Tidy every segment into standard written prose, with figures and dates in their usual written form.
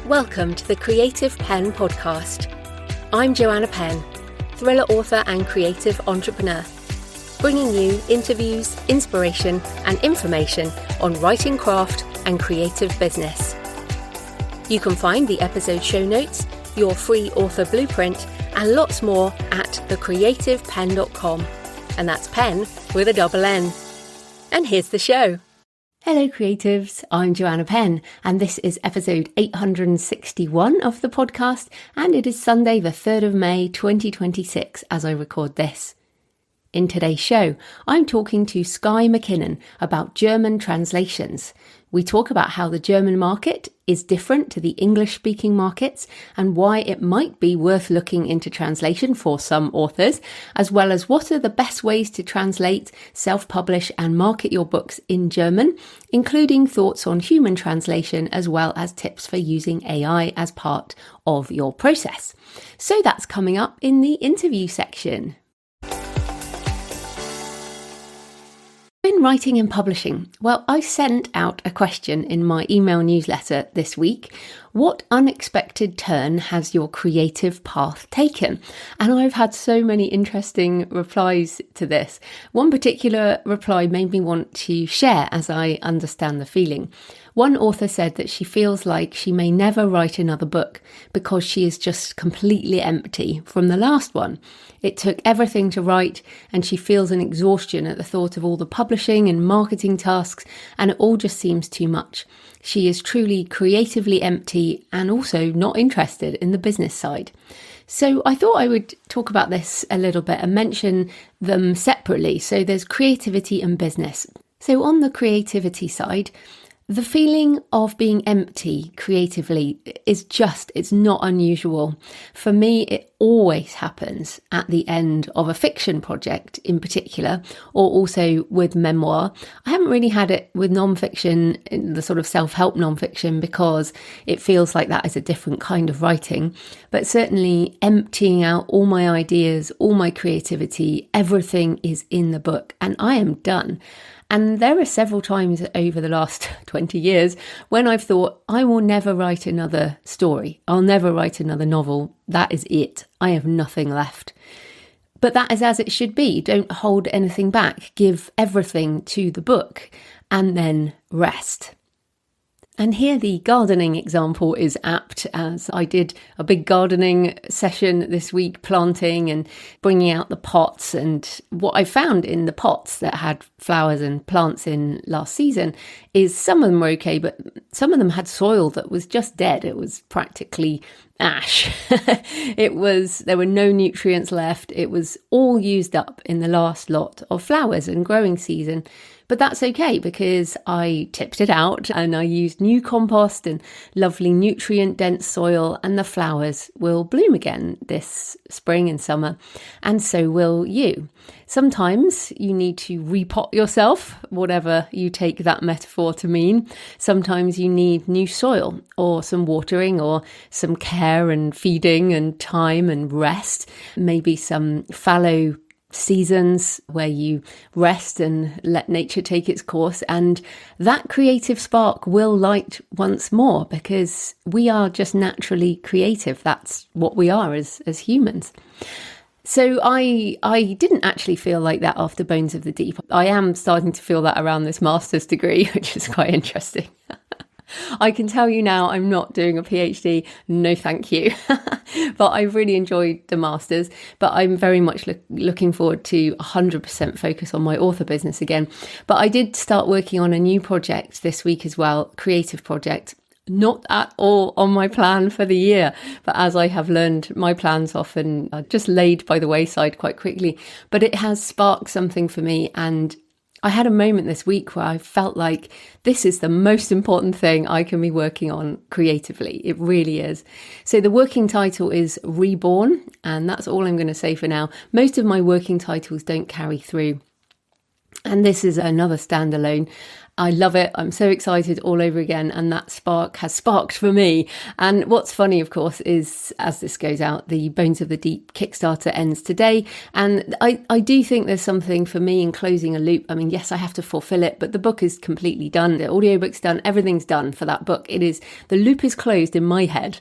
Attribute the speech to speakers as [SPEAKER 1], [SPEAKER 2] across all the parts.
[SPEAKER 1] Welcome to the Creative Penn podcast. I'm Joanna Penn, thriller author and creative entrepreneur, bringing you interviews, inspiration and information on writing craft and creative business. You can find the episode show notes, your free author blueprint and lots more at thecreativepenn.com, and that's Penn with a double N. And here's the show. Hello creatives, I'm Joanna Penn and this is episode 861 of the podcast, and it is Sunday the 3rd of May 2026 as I record this. In today's show, I'm talking to Skye MacKinnon about German translations. We talk about how the German market is different to the English-speaking markets and why it might be worth looking into translation for some authors, as well as what are the best ways to translate, self-publish and market your books in German, including thoughts on human translation as well as tips for using AI as part of your process. So that's coming up in the interview section. In writing and publishing, well, I sent out a question in my email newsletter this week. What unexpected turn has your creative path taken? And I've had so many interesting replies to this. One particular reply made me want to share as I understand the feeling. One author said that she feels like she may never write another book because she is just completely empty from the last one. It took everything to write and she feels an exhaustion at the thought of all the publishing and marketing tasks, and it all just seems too much. She is truly creatively empty and also not interested in the business side. So I thought I would talk about this a little bit and mention them separately. So there's creativity and business. So on the creativity side, the feeling of being empty creatively is it's not unusual. For me, it always happens at the end of a fiction project in particular, or also with memoir. I haven't really had it with non-fiction, the sort of self-help non-fiction, because it feels like that is a different kind of writing. But certainly emptying out all my ideas, all my creativity, everything is in the book and I am done. And there are several times over the last 20 years when I've thought, I will never write another story. I'll never write another novel. That is it. I have nothing left. But that is as it should be. Don't hold anything back. Give everything to the book and then rest. And here the gardening example is apt, as I did a big gardening session this week, planting and bringing out the pots. And what I found in the pots that had flowers and plants in last season is some of them were okay, but some of them had soil that was just dead. It was practically ash. There were no nutrients left. It was all used up in the last lot of flowers and growing season. But that's okay because I tipped it out and I used new compost and lovely nutrient-dense soil, and the flowers will bloom again this spring and summer, and so will you. Sometimes you need to repot yourself, whatever you take that metaphor to mean. Sometimes you need new soil or some watering or some care and feeding and time and rest, maybe some fallow seasons where you rest and let nature take its course, and that creative spark will light once more because we are just naturally creative. That's what we are as humans. So I didn't actually feel like that after Bones of the Deep. I am starting to feel that around this master's degree, which is quite interesting. I can tell you now I'm not doing a PhD, no thank you. But I really enjoyed the Masters, but I'm very much looking forward to 100% focus on my author business again. But I did start working on a new project this week as well, creative project. Not at all on my plan for the year, but as I have learned, my plans often are just laid by the wayside quite quickly. But it has sparked something for me, and I had a moment this week where I felt like this is the most important thing I can be working on creatively. It really is. So the working title is Reborn, and that's all I'm going to say for now. Most of my working titles don't carry through. And this is another standalone. I love it. I'm so excited all over again. And that spark has sparked for me. And what's funny, of course, is as this goes out, the Bones of the Deep Kickstarter ends today. And I do think there's something for me in closing a loop. I mean, yes, I have to fulfill it, but the book is completely done. The audiobook's done. Everything's done for that book. The loop is closed in my head.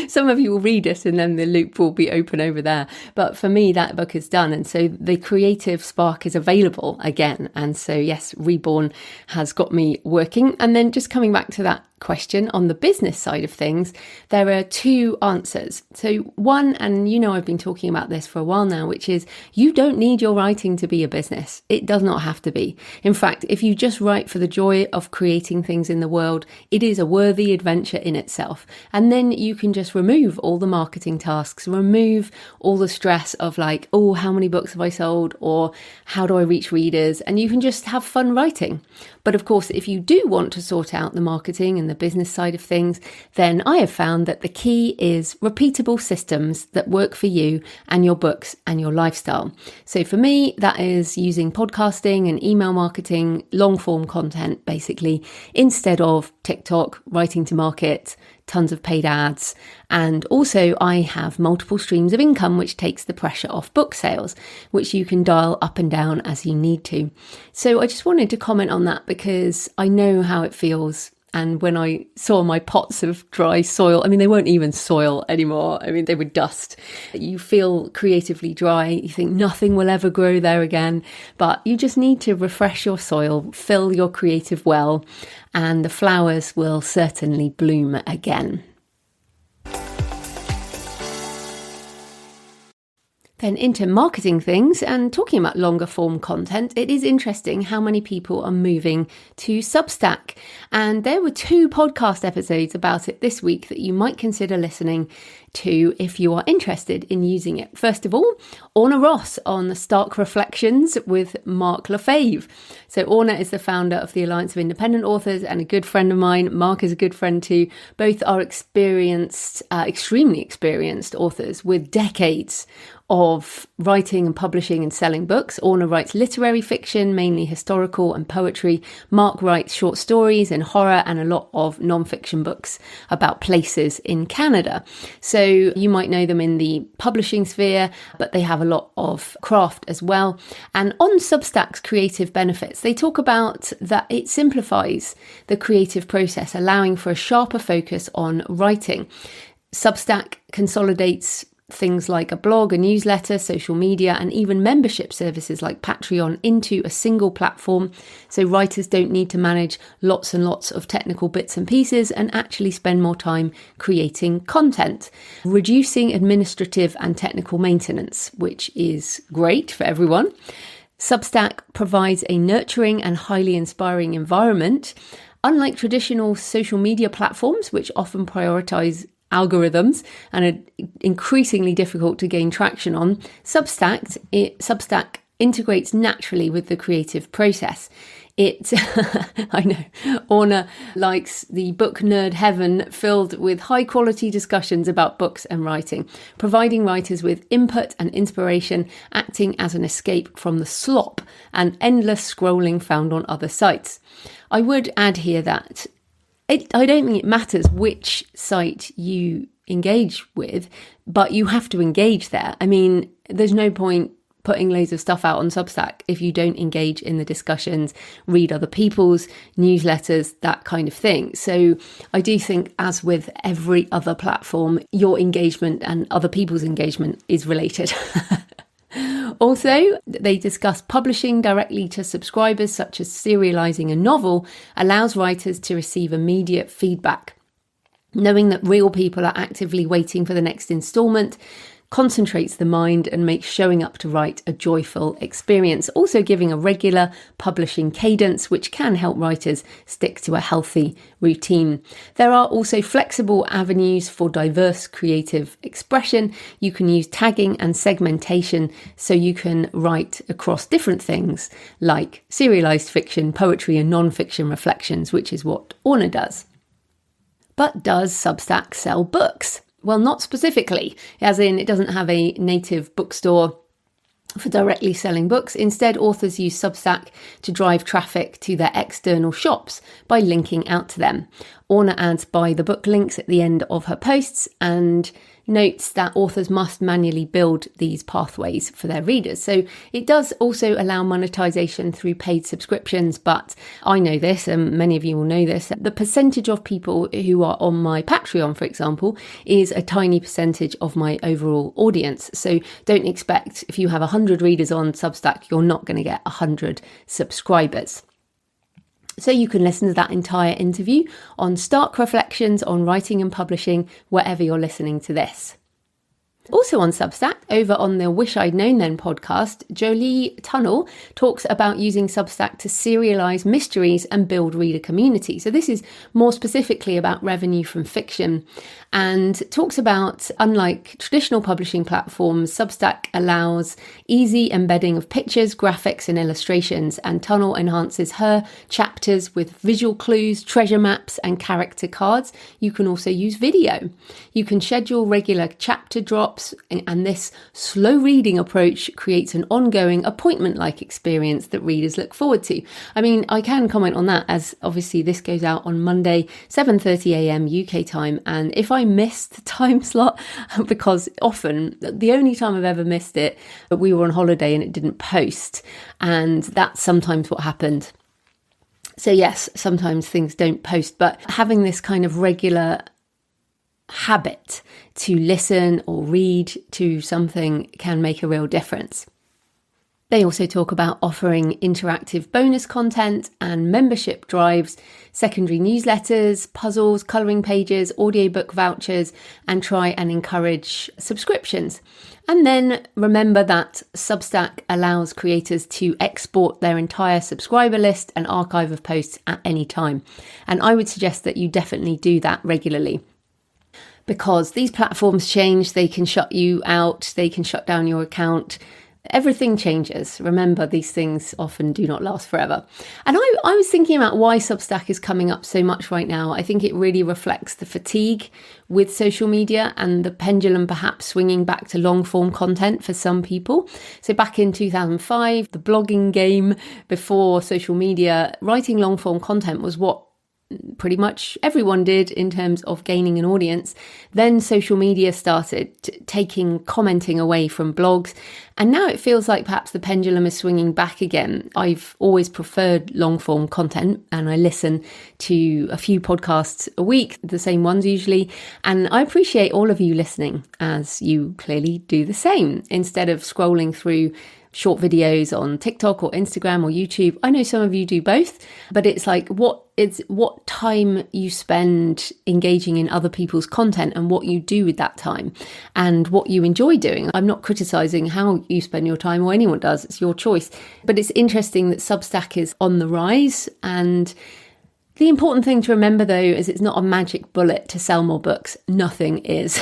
[SPEAKER 1] Some of you will read it and then the loop will be open over there. But for me, that book is done. And so the creative spark is available again. And so, yes, Reborn has got me working. And then just coming back to that question on the business side of things, there are two answers. So one, and I've been talking about this for a while now, which is you don't need your writing to be a business. It does not have to be. In fact, if you just write for the joy of creating things in the world, it is a worthy adventure in itself. And then you can just remove all the marketing tasks, remove all the stress of like, oh, how many books have I sold? Or how do I reach readers? And you can just have fun writing. But of course, if you do want to sort out the marketing and the business side of things, then I have found that the key is repeatable systems that work for you and your books and your lifestyle. So for me, that is using podcasting and email marketing, long form content, basically, instead of TikTok, writing to market, tons of paid ads. And also I have multiple streams of income, which takes the pressure off book sales, which you can dial up and down as you need to. So I just wanted to comment on that because I know how it feels. And when I saw my pots of dry soil, I mean, they weren't even soil anymore. I mean, they were dust. You feel creatively dry. You think nothing will ever grow there again, but you just need to refresh your soil, fill your creative well, and the flowers will certainly bloom again. Then into marketing things and talking about longer form content, it is interesting how many people are moving to Substack. And there were 2 podcast episodes about it this week that you might consider listening to if you are interested in using it. First of all, Orna Ross on the Stark Reflections with Mark Lefebvre. So Orna is the founder of the Alliance of Independent Authors and a good friend of mine. Mark is a good friend too. Both are experienced, extremely experienced authors with decades of writing and publishing and selling books. Orna writes literary fiction, mainly historical and poetry. Mark writes short stories and horror and a lot of non-fiction books about places in Canada. So you might know them in the publishing sphere, but they have a lot of craft as well. And on Substack's creative benefits, they talk about that it simplifies the creative process, allowing for a sharper focus on writing. Substack consolidates things like a blog, a newsletter, social media, and even membership services like Patreon into a single platform. So writers don't need to manage lots and lots of technical bits and pieces and actually spend more time creating content, reducing administrative and technical maintenance, which is great for everyone. Substack provides a nurturing and highly inspiring environment. Unlike traditional social media platforms, which often prioritize algorithms and are increasingly difficult to gain traction on, Substack integrates naturally with the creative process. I know, Orna likes the book nerd heaven filled with high quality discussions about books and writing, providing writers with input and inspiration, acting as an escape from the slop and endless scrolling found on other sites. I would add here that I don't think it matters which site you engage with, but you have to engage there. I mean, there's no point putting loads of stuff out on Substack if you don't engage in the discussions, read other people's newsletters, that kind of thing. So I do think, as with every other platform, your engagement and other people's engagement is related. Also, they discuss publishing directly to subscribers, such as serializing a novel, allows writers to receive immediate feedback. Knowing that real people are actively waiting for the next installment concentrates the mind and makes showing up to write a joyful experience, also giving a regular publishing cadence, which can help writers stick to a healthy routine. There are also flexible avenues for diverse creative expression. You can use tagging and segmentation so you can write across different things like serialized fiction, poetry, and non-fiction reflections, which is what Orna does. But does Substack sell books? Well, not specifically, as in it doesn't have a native bookstore. for directly selling books. Instead, authors use Substack to drive traffic to their external shops by linking out to them. Orna adds buy the book links at the end of her posts and notes that authors must manually build these pathways for their readers. So it does also allow monetization through paid subscriptions, but I know this, and many of you will know this, the percentage of people who are on my Patreon, for example, is a tiny percentage of my overall audience. So don't expect, if you have 100 readers on Substack, you're not going to get 100 subscribers. So you can listen to that entire interview on Stark Reflections on Writing and Publishing, wherever you're listening to this. Also on Substack, over on the Wish I'd Known Then podcast, Jolie Tunnell talks about using Substack to serialise mysteries and build reader community. So this is more specifically about revenue from fiction, and talks about, unlike traditional publishing platforms, Substack allows easy embedding of pictures, graphics and illustrations, and Tunnell enhances her chapters with visual clues, treasure maps and character cards. You can also use video. You can schedule regular chapter drops, and this slow reading approach creates an ongoing appointment-like experience that readers look forward to. I mean, I can comment on that, as obviously this goes out on Monday, 7:30 a.m. UK time, and if I missed the time slot, because often, the only time I've ever missed it, we were on holiday and it didn't post, and that's sometimes what happened. So yes, sometimes things don't post, but having this kind of regular habit to listen or read to something can make a real difference. They also talk about offering interactive bonus content and membership drives, secondary newsletters, puzzles, colouring pages, audiobook vouchers, and try and encourage subscriptions. And then remember that Substack allows creators to export their entire subscriber list and archive of posts at any time. And I would suggest that you definitely do that regularly, because these platforms change. They can shut you out, they can shut down your account. Everything changes. Remember, these things often do not last forever. And I was thinking about why Substack is coming up so much right now. I think it really reflects the fatigue with social media and the pendulum perhaps swinging back to long form content for some people. So back in 2005, the blogging game before social media, writing long form content was what pretty much everyone did in terms of gaining an audience. Then social media started taking commenting away from blogs. And now it feels like perhaps the pendulum is swinging back again. I've always preferred long form content, and I listen to a few podcasts a week, the same ones usually. And I appreciate all of you listening, as you clearly do the same, instead of scrolling through short videos on TikTok or Instagram or YouTube. I know some of you do both, but it's like what time you spend engaging in other people's content and what you do with that time and what you enjoy doing. I'm not criticizing how you spend your time, or anyone does. It's your choice. But it's interesting that Substack is on the rise, and the important thing to remember though is it's not a magic bullet to sell more books. Nothing is.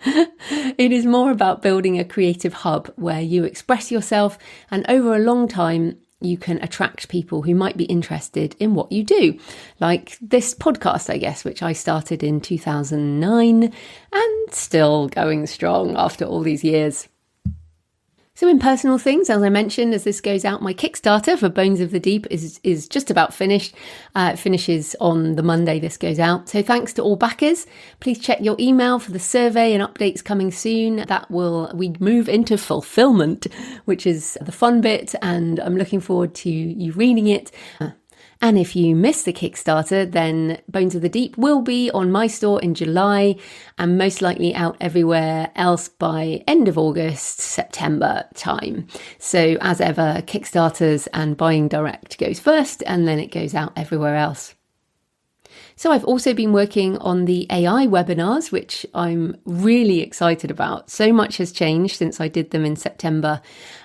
[SPEAKER 1] It is more about building a creative hub where you express yourself, and over a long time you can attract people who might be interested in what you do. Like this podcast, I guess, which I started in 2009 and still going strong after all these years. So in personal things, as I mentioned, as this goes out, my Kickstarter for Bones of the Deep is just about finished. It finishes on the Monday this goes out. So thanks to all backers. Please check your email for the survey and updates coming soon. We move into fulfillment, which is the fun bit, and I'm looking forward to you reading it. And if you missed the Kickstarter, then Bones of the Deep will be on my store in July and most likely out everywhere else by end of August, September time. So as ever, Kickstarters and buying direct goes first, and then it goes out everywhere else. So I've also been working on the AI webinars, which I'm really excited about. So much has changed since I did them in September.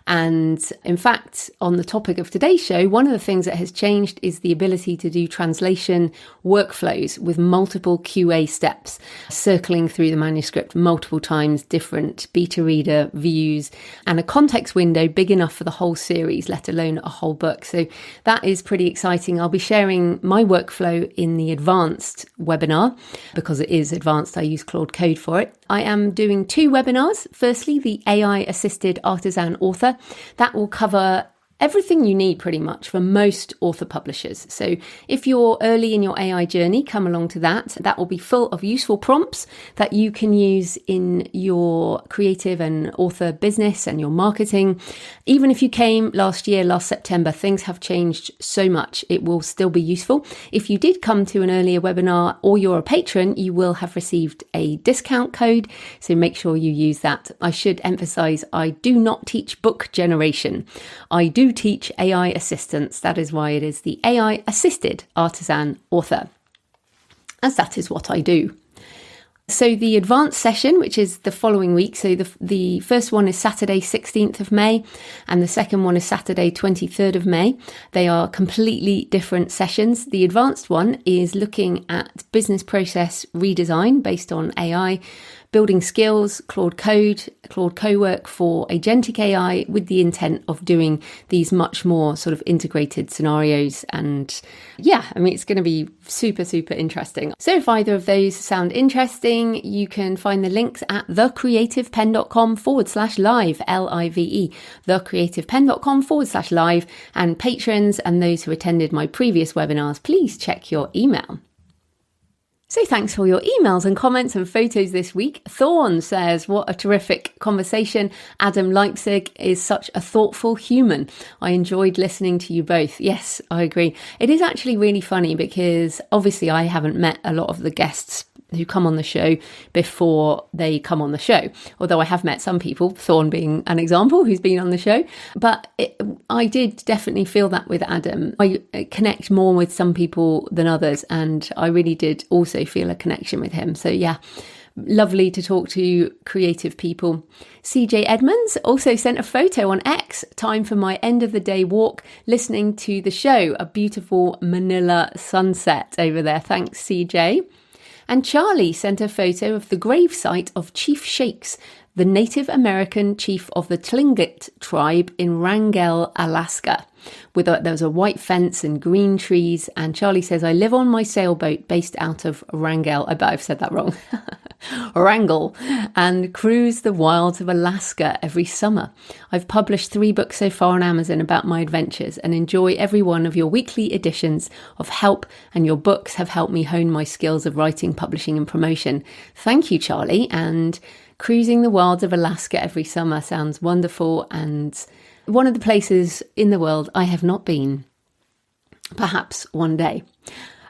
[SPEAKER 1] And in fact, on the topic of today's show, one of the things that has changed is the ability to do translation workflows with multiple QA steps, circling through the manuscript multiple times, different beta reader views, and a context window big enough for the whole series, let alone a whole book. So that is pretty exciting. I'll be sharing my workflow in the advanced webinar. Because it is advanced, I use Claude Code for it. I am doing 2 webinars. Firstly, the AI-assisted artisan author. That will cover everything you need pretty much for most author publishers. So if you're early in your AI journey, come along to that. That will be full of useful prompts that you can use in your creative and author business and your marketing. Even if you came last September, things have changed so much. It will still be useful. If you did come to an earlier webinar or you're a patron, you will have received a discount code. So make sure you use that. I should emphasize, I do not teach book generation. I do teach AI assistance. That is why it is the AI assisted artisan author, as that is what I do. So the advanced session, which is the following week, so the first one is Saturday 16th of May and the second one is Saturday 23rd of May. They are completely different sessions. The advanced one is looking at business process redesign based on AI, building skills, Claude Code, Claude Cowork for agentic AI, with the intent of doing these much more sort of integrated scenarios. And yeah, I mean, it's going to be super, super interesting. So if either of those sound interesting, you can find the links at thecreativepenn.com/live, LIVE, thecreativepenn.com/live. And patrons and those who attended my previous webinars, please check your email. So thanks for your emails and comments and photos this week. Thorn says, what a terrific conversation. Adam Leipzig is such a thoughtful human. I enjoyed listening to you both. Yes, I agree. It is actually really funny because obviously I haven't met a lot of the guests who come on the show before they come on the show. Although I have met some people, Thorn being an example, who's been on the show. But I did definitely feel that with Adam. I connect more with some people than others, and I really did also feel a connection with him. So yeah, lovely to talk to creative people. CJ Edmonds also sent a photo on X. Time for my end of the day walk, listening to the show. A beautiful Manila sunset over there. Thanks, CJ. And Charlie sent a photo of the gravesite of Chief Shakes, the Native American chief of the Tlingit tribe in Wrangell, Alaska. There was a white fence and green trees. And Charlie says, I live on my sailboat based out of Wrangell. I bet I've said that wrong. Wrangell, and cruise the wilds of Alaska every summer. I've published 3 books so far on Amazon about my adventures and enjoy every one of your weekly editions of help, and your books have helped me hone my skills of writing, publishing and promotion. Thank you, Charlie. And cruising the wilds of Alaska every summer sounds wonderful, and one of the places in the world I have not been. Perhaps one day.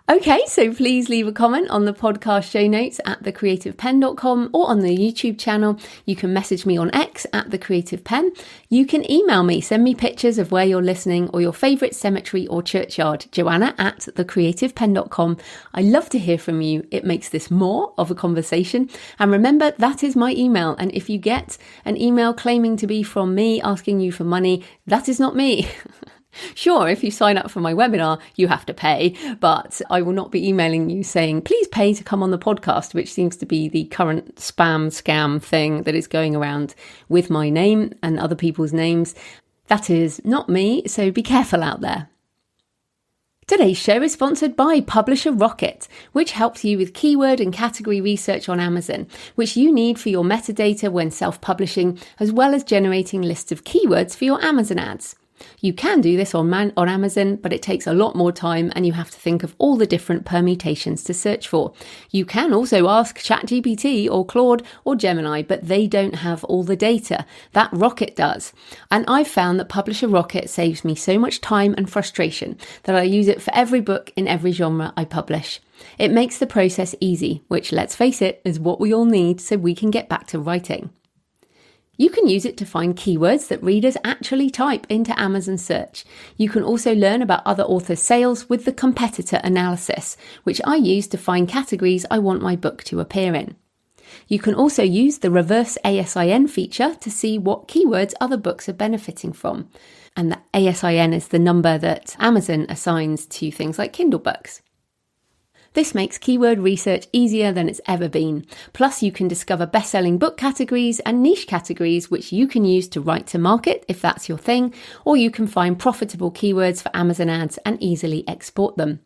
[SPEAKER 1] Okay, so please leave a comment on the podcast show notes at thecreativepenn.com or on the YouTube channel. You can message me on X at thecreativepenn. You can email me, send me pictures of where you're listening or your favourite cemetery or churchyard, Joanna at thecreativepenn.com. I love to hear from you. It makes this more of a conversation. And remember, that is my email. And if you get an email claiming to be from me, asking you for money, that is not me. Sure, if you sign up for my webinar, you have to pay, but I will not be emailing you saying, please pay to come on the podcast, which seems to be the current spam scam thing that is going around with my name and other people's names. That is not me, so be careful out there. Today's show is sponsored by Publisher Rocket, which helps you with keyword and category research on Amazon, which you need for your metadata when self-publishing, as well as generating lists of keywords for your Amazon ads. You can do this on Amazon, but it takes a lot more time and you have to think of all the different permutations to search for. You can also ask ChatGPT or Claude or Gemini, but they don't have all the data. That Rocket does. And I've found that Publisher Rocket saves me so much time and frustration that I use it for every book in every genre I publish. It makes the process easy, which, let's face it, is what we all need so we can get back to writing. You can use it to find keywords that readers actually type into Amazon search. You can also learn about other authors' sales with the competitor analysis, which I use to find categories I want my book to appear in. You can also use the reverse ASIN feature to see what keywords other books are benefiting from. And the ASIN is the number that Amazon assigns to things like Kindle books. This makes keyword research easier than it's ever been. Plus, you can discover best-selling book categories and niche categories which you can use to write to market if that's your thing, or you can find profitable keywords for Amazon ads and easily export them.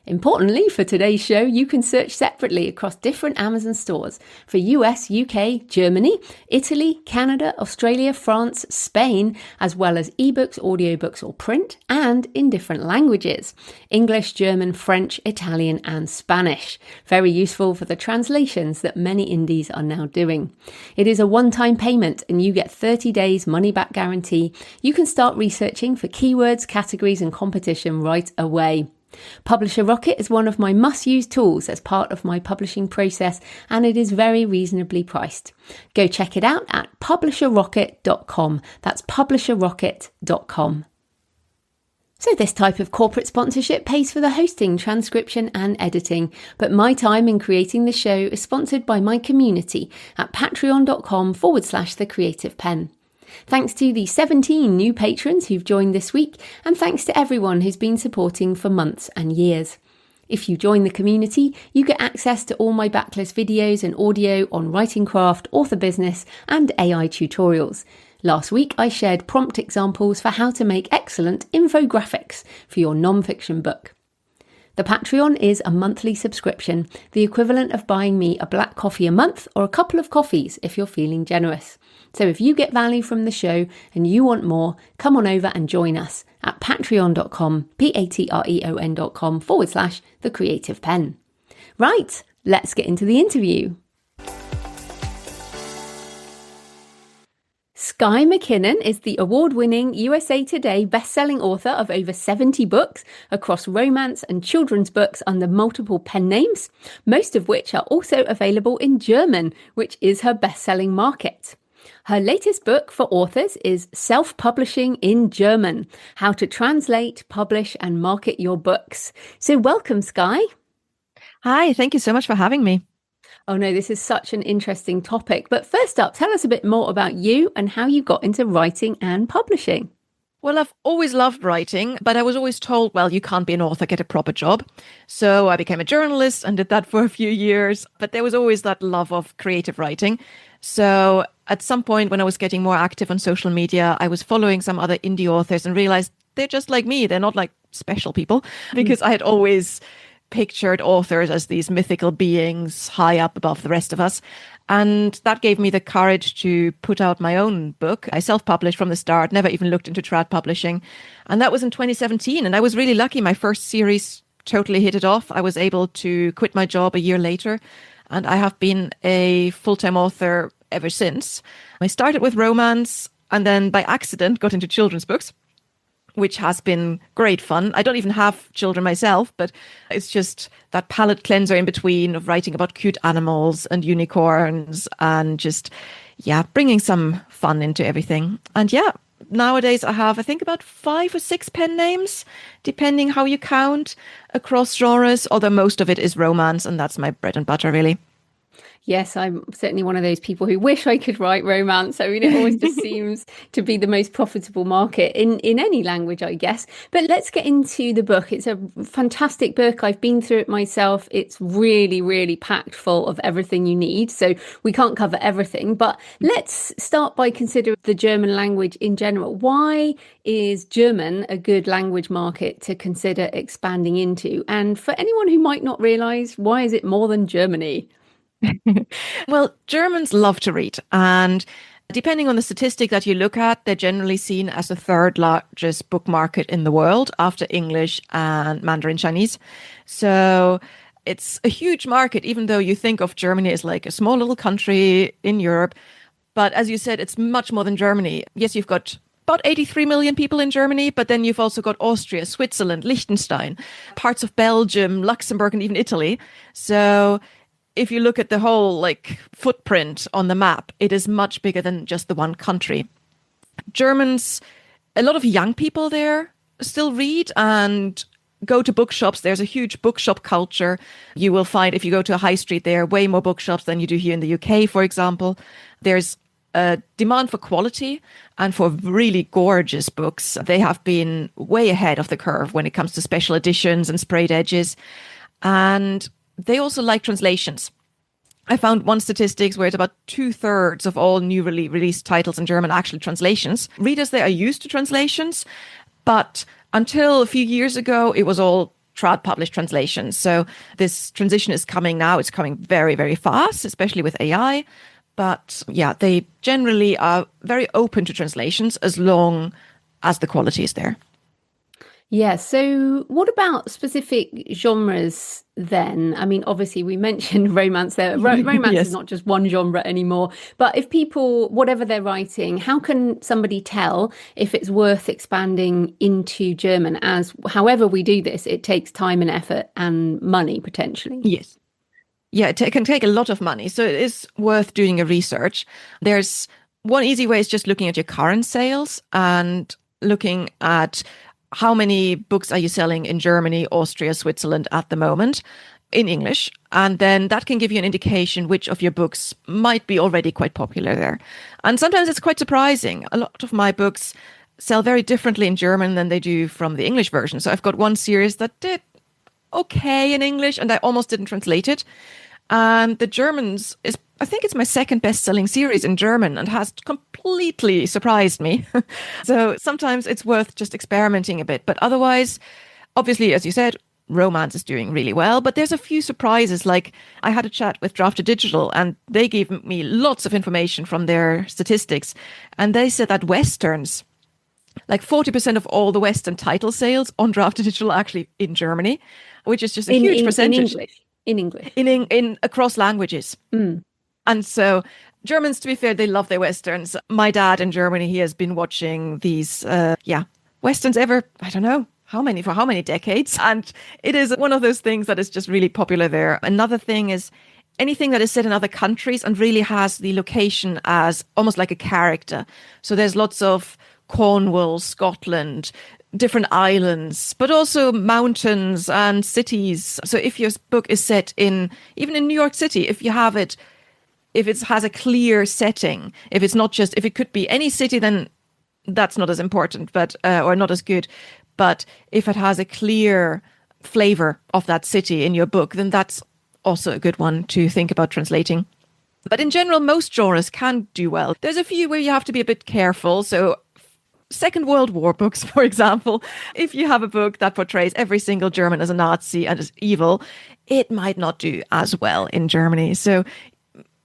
[SPEAKER 1] Importantly, for today's show, you can search separately across different Amazon stores for US, UK, Germany, Italy, Canada, Australia, France, Spain, as well as ebooks, audiobooks or print, and in different languages: English, German, French, Italian and Spanish. Very useful for the translations that many indies are now doing. It is a one-time payment and you get 30 days money-back guarantee. You can start researching for keywords, categories and competition right away. Publisher Rocket is one of my must-use tools as part of my publishing process, and it is very reasonably priced. Go check it out at publisherrocket.com. That's publisherrocket.com. So this type of corporate sponsorship pays for the hosting, transcription and editing, but my time in creating the show is sponsored by my community at patreon.com/thecreativepenn. Thanks to the 17 new patrons who've joined this week, and thanks to everyone who's been supporting for months and years. If you join the community, you get access to all my backlist videos and audio on writing craft, author business, and AI tutorials. Last week, I shared prompt examples for how to make excellent infographics for your non-fiction book. The Patreon is a monthly subscription, the equivalent of buying me a black coffee a month or a couple of coffees if you're feeling generous. So if you get value from the show and you want more, come on over and join us at patreon.com, patreon.com/thecreativepenn. Right, let's get into the interview. Skye MacKinnon is the award-winning USA Today best-selling author of over 70 books across romance and children's books under multiple pen names, most of which are also available in German, which is her best-selling market. Her latest book for authors is Self-Publishing in German: How to Translate, Publish and Market Your Books. So welcome, Skye.
[SPEAKER 2] Hi, thank you so much for having me.
[SPEAKER 1] Oh no, this is such an interesting topic. But first up, tell us a bit more about you and how you got into writing and publishing.
[SPEAKER 2] Well, I've always loved writing, but I was always told, well, you can't be an author, get a proper job. So I became a journalist and did that for a few years. But there was always that love of creative writing. So at some point when I was getting more active on social media, I was following some other indie authors and realized they're just like me. They're not like special people, because I had always pictured authors as these mythical beings high up above the rest of us. And that gave me the courage to put out my own book. I self-published from the start, never even looked into trad publishing. And that was in 2017. And I was really lucky. My first series totally hit it off. I was able to quit my job a year later. And I have been a full-time author ever since. I started with romance and then by accident got into children's books, which has been great fun. I don't even have children myself, but it's just that palate cleanser in between of writing about cute animals and unicorns and just, bringing some fun into everything. And nowadays I have, I think, about 5 or 6 pen names, depending how you count, across genres, although most of it is romance, and that's my bread and butter, really.
[SPEAKER 1] Yes, I'm certainly one of those people who wish I could write romance. I mean, it always just seems to be the most profitable market in any language, I guess. But let's get into the book. It's a fantastic book. I've been through it myself. It's really, really packed full of everything you need. So we can't cover everything. But let's start by considering the German language in general. Why is German a good language market to consider expanding into? And for anyone who might not realise, why is it more than Germany?
[SPEAKER 2] Well, Germans love to read, and depending on the statistic that you look at, they're generally seen as the third largest book market in the world after English and Mandarin Chinese. So it's a huge market, even though you think of Germany as like a small little country in Europe. But as you said, it's much more than Germany. Yes, you've got about 83 million people in Germany, but then you've also got Austria, Switzerland, Liechtenstein, parts of Belgium, Luxembourg, and even Italy. So if you look at the whole footprint on the map, it is much bigger than just the one country. Germans, a lot of young people there still read and go to bookshops. There's a huge bookshop culture. You will find, if you go to a high street there, way more bookshops than you do here in the UK, for example. There's a demand for quality and for really gorgeous books. They have been way ahead of the curve when it comes to special editions and sprayed edges. And they also like translations. I found one statistics where it's about 2/3 of all new released titles in German are actually translations. Readers there are used to translations, but until a few years ago, it was all trad published translations. So this transition is coming now. It's coming very, very fast, especially with AI. But yeah, they generally are very open to translations as long as the quality is there.
[SPEAKER 1] Yeah, so what about specific genres then? I mean, obviously we mentioned romance there. Romance
[SPEAKER 2] Yes.
[SPEAKER 1] is not just one genre anymore. But if people, whatever they're writing, how can somebody tell if it's worth expanding into German? As however we do this, it takes time and effort and money potentially.
[SPEAKER 2] Yes. Yeah, it can take a lot of money. So it is worth doing a research. There's one easy way is just looking at your current sales and looking at how many books are you selling in Germany, Austria, Switzerland at the moment in English. And then that can give you an indication which of your books might be already quite popular there. And sometimes it's quite surprising. A lot of my books sell very differently in German than they do from the English version. So I've got one series that did okay in English and I almost didn't translate it. And the Germans is, I think it's my second best-selling series in German and has completely surprised me. So sometimes it's worth just experimenting a bit. But otherwise, obviously, as you said, romance is doing really well. But there's a few surprises. Like I had a chat with Drafted Digital and they gave me lots of information from their statistics. And they said that Westerns, like 40% of all the Western title sales on Drafted Digital are actually in Germany, which is just a huge percentage.
[SPEAKER 1] In English.
[SPEAKER 2] In across languages. And so Germans, to be fair, they love their Westerns. My dad in Germany, he has been watching these, Westerns I don't know for how many decades. And it is one of those things that is just really popular there. Another thing is anything that is set in other countries and really has the location as almost like a character. So there's lots of Cornwall, Scotland, different islands, but also mountains and cities. So if your book is set even in New York City, if it has a clear setting, if it could be any city, then that's not as important, but or not as good. But if it has a clear flavor of that city in your book, then that's also a good one to think about translating. But in general, most genres can do well. There's a few where you have to be a bit careful. So Second World War books, for example, if you have a book that portrays every single German as a Nazi and as evil, it might not do as well in Germany. So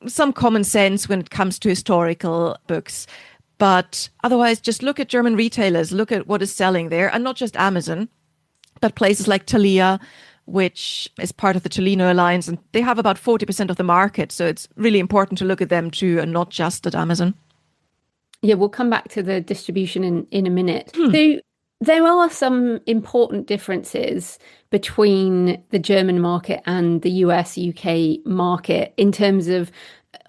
[SPEAKER 2] some common sense when it comes to historical books. But otherwise, just look at German retailers, look at what is selling there, and not just Amazon, but places like Thalia, which is part of the Tolino Alliance, and they have about 40% of the market. So it's really important to look at them too, and not just at Amazon.
[SPEAKER 1] Yeah, we'll come back to the distribution in a minute. So there are some important differences between the German market and the US, UK market in terms of,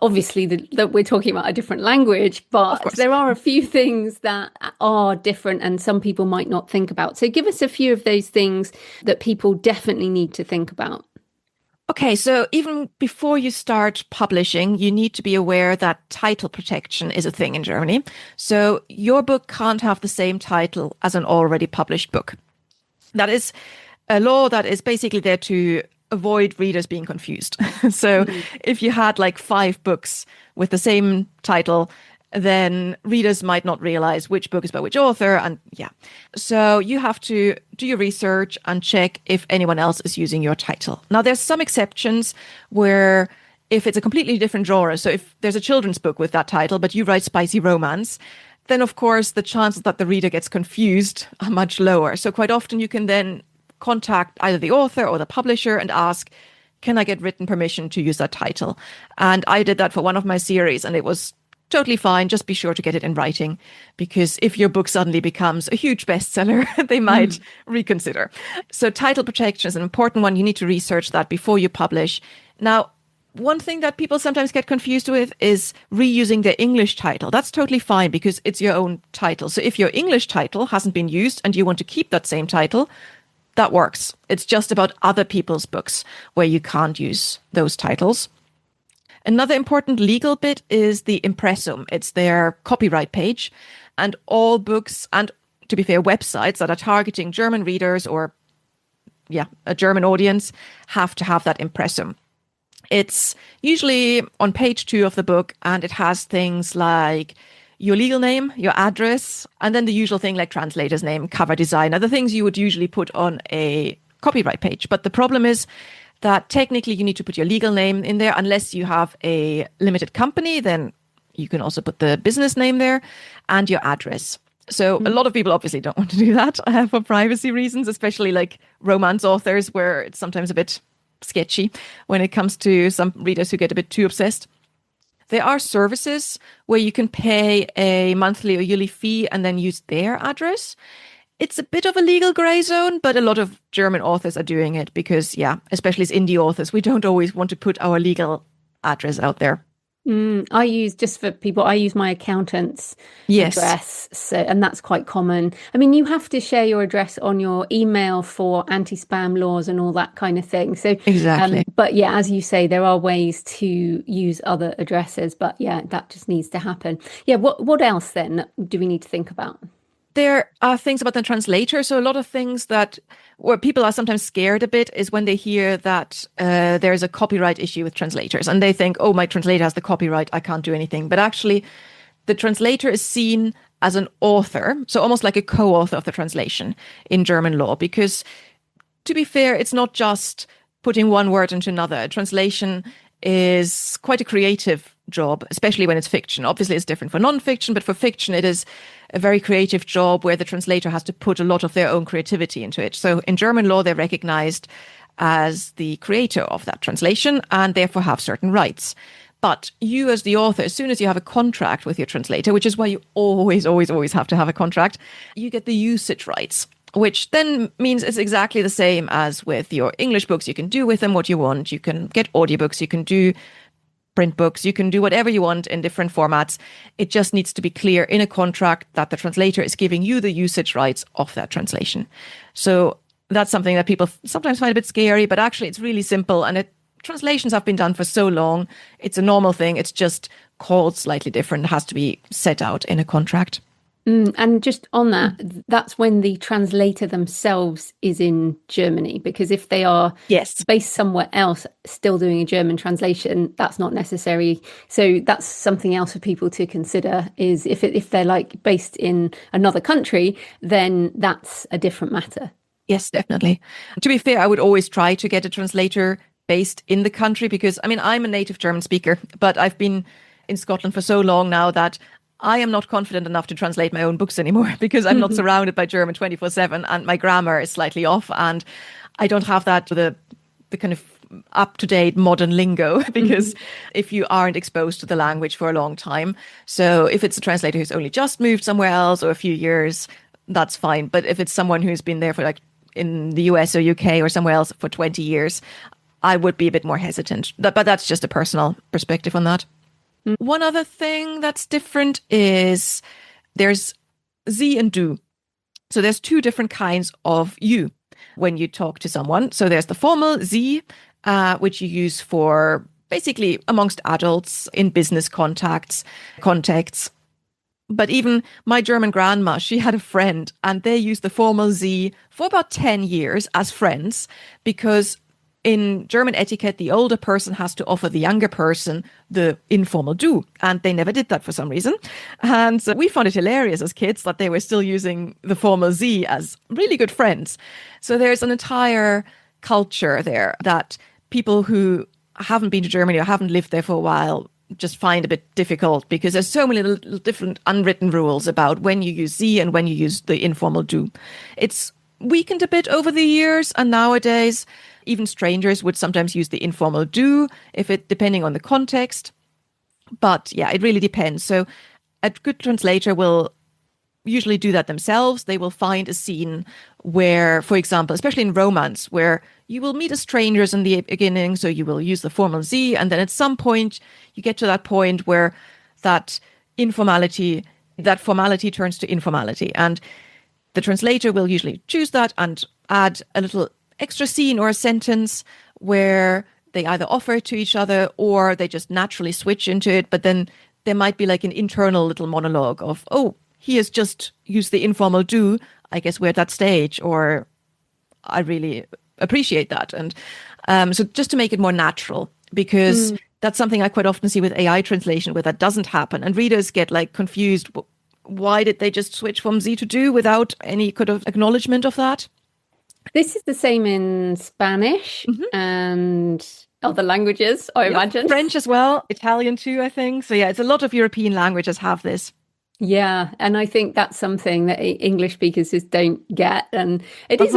[SPEAKER 1] obviously, that we're talking about a different language, but there are a few things that are different and some people might not think about. So give us a few of those things that people definitely need to think about.
[SPEAKER 2] Okay, so even before you start publishing, you need to be aware that title protection is a thing in Germany. So your book can't have the same title as an already published book. That is a law that is basically there to avoid readers being confused. So if you had like 5 books with the same title, then readers might not realize which book is by which author. And yeah, so you have to do your research and check if anyone else is using your title. Now, there's some exceptions where if it's a completely different genre, so if there's a children's book with that title, but you write spicy romance, then of course the chances that the reader gets confused are much lower. So quite often you can then contact either the author or the publisher and ask, can I get written permission to use that title? And I did that for one of my series and it was totally fine. Just be sure to get it in writing, because if your book suddenly becomes a huge bestseller, they might reconsider. So title protection is an important one. You need to research that before you publish. Now, one thing that people sometimes get confused with is reusing their English title. That's totally fine because it's your own title. So if your English title hasn't been used and you want to keep that same title, that works. It's just about other people's books where you can't use those titles. Another important legal bit is the impressum. It's their copyright page. And all books and, to be fair, websites that are targeting German readers or, a German audience have to have that impressum. It's usually on page 2 of the book, and it has things like your legal name, your address, and then the usual thing like translator's name, cover designer, the things you would usually put on a copyright page. But the problem is that technically you need to put your legal name in there. Unless you have a limited company, then you can also put the business name there and your address. So a lot of people obviously don't want to do that for privacy reasons, especially like romance authors, where it's sometimes a bit sketchy when it comes to some readers who get a bit too obsessed. There are services where you can pay a monthly or yearly fee and then use their address. It's a bit of a legal grey zone, but a lot of German authors are doing it because, especially as indie authors, we don't always want to put our legal address out there.
[SPEAKER 1] I use my accountant's address, and that's quite common. I mean, you have to share your address on your email for anti-spam laws and all that kind of thing. So
[SPEAKER 2] exactly.
[SPEAKER 1] But as you say, there are ways to use other addresses, but that just needs to happen. What else then do we need to think about?
[SPEAKER 2] There are things about the translator. So a lot of things where people are sometimes scared a bit is when they hear that there is a copyright issue with translators and they think, oh, my translator has the copyright, I can't do anything. But actually, the translator is seen as an author, so almost like a co-author of the translation in German law. Because to be fair, it's not just putting one word into another. A translation is quite a creative job, especially when it's fiction. Obviously, it's different for non-fiction, but for fiction, it is a very creative job where the translator has to put a lot of their own creativity into it. So in German law, they're recognized as the creator of that translation and therefore have certain rights. But you as the author, as soon as you have a contract with your translator, which is why you always have to have a contract, you get the usage rights, which then means it's exactly the same as with your English books. You can do with them what you want. You can get audiobooks. You can do print books. You can do whatever you want in different formats. It just needs to be clear in a contract that the translator is giving you the usage rights of that translation. So that's something that people sometimes find a bit scary, but actually it's really simple. And translations have been done for so long. It's a normal thing. It's just called slightly different. It has to be set out in a contract.
[SPEAKER 1] And just on that, that's when the translator themselves is in Germany, because if they are based somewhere else, still doing a German translation, that's not necessary. So that's something else for people to consider, is if they're like based in another country, then that's a different matter.
[SPEAKER 2] Yes, definitely. To be fair, I would always try to get a translator based in the country because, I mean, I'm a native German speaker, but I've been in Scotland for so long now that I am not confident enough to translate my own books anymore because I'm not surrounded by German 24/7 and my grammar is slightly off and I don't have the kind of up-to-date modern lingo because if you aren't exposed to the language for a long time. So if it's a translator who's only just moved somewhere else or a few years, that's fine. But if it's someone who's been there for like in the US or UK or somewhere else for 20 years, I would be a bit more hesitant. But that's just a personal perspective on that. One other thing that's different is there's Sie and Du. So there's two different kinds of you when you talk to someone. So there's the formal Sie, which you use for basically amongst adults in business contexts. But even my German grandma, she had a friend and they used the formal Sie for about 10 years as friends because in German etiquette, the older person has to offer the younger person the informal Du. And they never did that for some reason. And so we found it hilarious as kids that they were still using the formal Sie as really good friends. So there's an entire culture there that people who haven't been to Germany or haven't lived there for a while just find a bit difficult because there's so many little different unwritten rules about when you use Sie and when you use the informal Du. It's weakened a bit over the years, and nowadays even strangers would sometimes use the informal Du depending on the context. But yeah, it really depends. So a good translator will usually do that themselves. They will find a scene where, for example, especially in romance, where you will meet as strangers in the beginning, so you will use the formal Sie, and then at some point you get to that point where that formality turns to informality. And the translator will usually choose that and add a little extra scene or a sentence where they either offer it to each other or they just naturally switch into it. But then there might be like an internal little monologue of, oh, he has just used the informal Du. I guess we're at that stage, or I really appreciate that. And so just to make it more natural, because that's something I quite often see with AI translation where that doesn't happen. And readers get like confused. Why did they just switch from Sie to Du without any kind of acknowledgement of that?
[SPEAKER 1] This is the same in Spanish
[SPEAKER 2] Hmm.
[SPEAKER 1] and other languages, I
[SPEAKER 2] Yep.
[SPEAKER 1] imagine.
[SPEAKER 2] French as well, Italian too, I think. So yeah, it's a lot of European languages have this.
[SPEAKER 1] Yeah, and I think that's something that English speakers just don't get, and
[SPEAKER 2] Uh-huh.
[SPEAKER 1] it is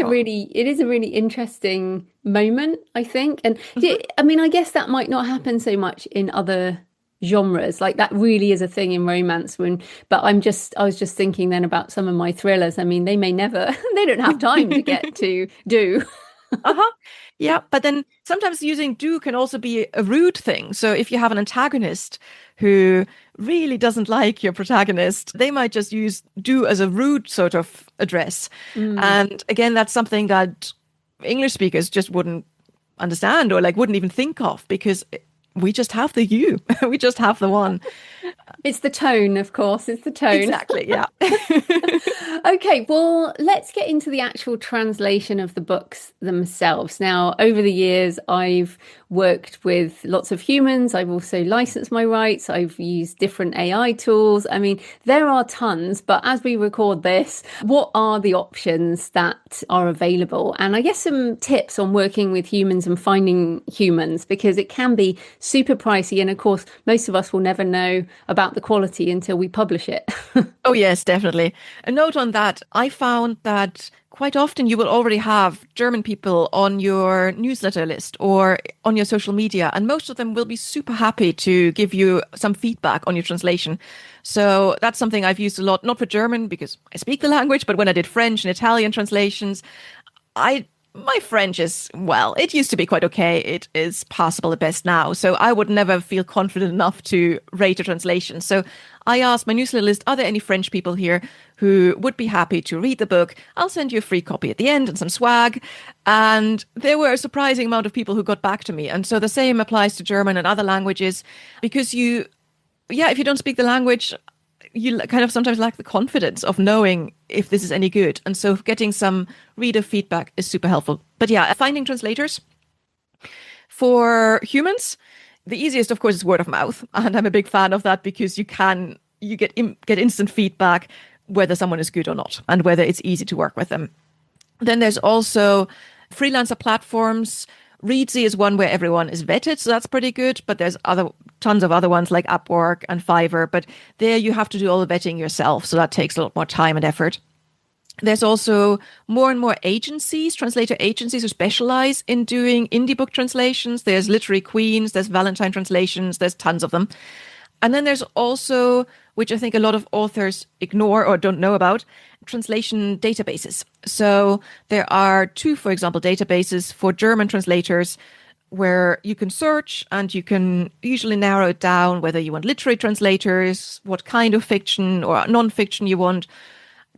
[SPEAKER 1] a really interesting moment, I think. And yeah,
[SPEAKER 2] Hmm.
[SPEAKER 1] I mean, I guess that might not happen so much in other genres. Like that really is a thing in romance but I was just thinking then about some of my thrillers. I mean, they may never, they don't have time to get to do.
[SPEAKER 2] Uh-huh. Yeah, but then sometimes using do can also be a rude thing. So if you have an antagonist who really doesn't like your protagonist, they might just use do as a rude sort of address.
[SPEAKER 1] Mm.
[SPEAKER 2] And again, that's something that English speakers just wouldn't understand or like wouldn't even think of because we just have the you. We just have the one.
[SPEAKER 1] It's the tone, of course, it's the tone.
[SPEAKER 2] Exactly, yeah.
[SPEAKER 1] Okay, well, let's get into the actual translation of the books themselves. Now, over the years, I've worked with lots of humans. I've also licensed my rights. I've used different AI tools. I mean, there are tons, but as we record this, what are the options that are available? And I guess some tips on working with humans and finding humans, because it can be super pricey. And of course, most of us will never know about the quality until we publish it.
[SPEAKER 2] Oh, yes, definitely. A note on that. I found that quite often you will already have German people on your newsletter list or on your social media, and most of them will be super happy to give you some feedback on your translation. So that's something I've used a lot, not for German because I speak the language, but when I did French and Italian translations, I my French is, well, it used to be quite okay. It is passable at best now. So I would never feel confident enough to rate a translation. So I asked my newsletter list, are there any French people here who would be happy to read the book? I'll send you a free copy at the end and some swag. And there were a surprising amount of people who got back to me. And so the same applies to German and other languages because if you don't speak the language, you kind of sometimes lack the confidence of knowing if this is any good. And so getting some reader feedback is super helpful. But yeah, finding translators for humans, the easiest, of course, is word of mouth. And I'm a big fan of that because you get instant feedback whether someone is good or not and whether it's easy to work with them. Then there's also freelancer platforms. Readsy is one where everyone is vetted, so that's pretty good. But there's tons of other ones like Upwork and Fiverr. But there you have to do all the vetting yourself, so that takes a lot more time and effort. There's also more and more agencies, translator agencies who specialize in doing indie book translations. There's Literary Queens, there's Valentine Translations, there's tons of them. And then there's also, which I think a lot of authors ignore or don't know about, translation databases. So there are two, for example, databases for German translators where you can search and you can usually narrow it down whether you want literary translators, what kind of fiction or non-fiction you want.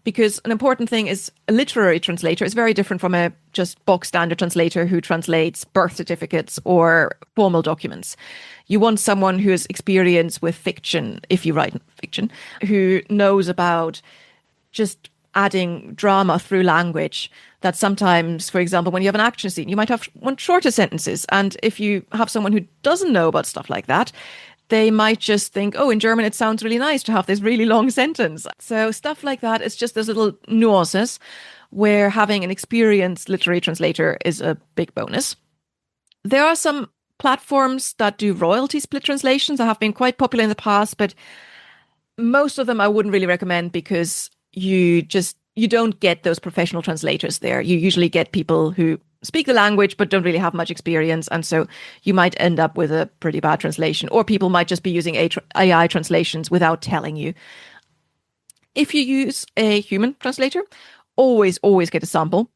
[SPEAKER 2] Because an important thing is a literary translator is very different from a just box standard translator who translates birth certificates or formal documents. You want someone who has experience with fiction, if you write fiction, who knows about just adding drama through language. That sometimes, for example, when you have an action scene, you might want shorter sentences. And if you have someone who doesn't know about stuff like that, they might just think, oh, in German, it sounds really nice to have this really long sentence. So stuff like that, it's just those little nuances where having an experienced literary translator is a big bonus. There are some platforms that do royalty split translations that have been quite popular in the past, but most of them I wouldn't really recommend because you don't get those professional translators there. You usually get people who speak the language but don't really have much experience, and so you might end up with a pretty bad translation, or people might just be using AI translations without telling you. If you use a human translator, always get a sample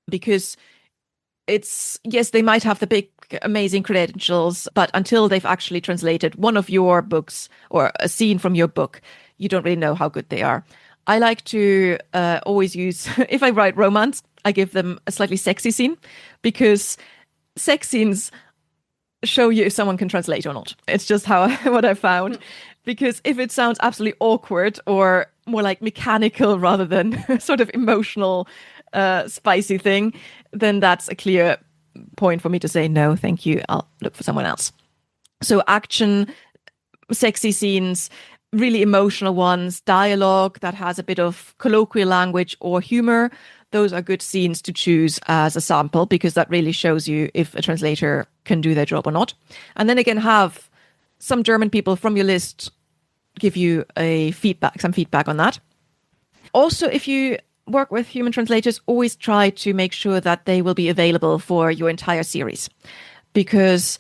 [SPEAKER 2] because it's, yes, they might have the big amazing credentials, but until they've actually translated one of your books or a scene from your book, you don't really know how good they are. I like to always use, if I write romance, I give them a slightly sexy scene because sex scenes show you if someone can translate or not. It's just what I found. Because if it sounds absolutely awkward or more like mechanical rather than sort of emotional, spicy thing, then that's a clear point for me to say, no, thank you. I'll look for someone else. So action, sexy scenes, really emotional ones, dialogue that has a bit of colloquial language or humor. those are good scenes to choose as a sample, because that really shows you if a translator can do their job or not. And then again, have some German people from your list give you some feedback on that. Also, if you work with human translators, always try to make sure that they will be available for your entire series, because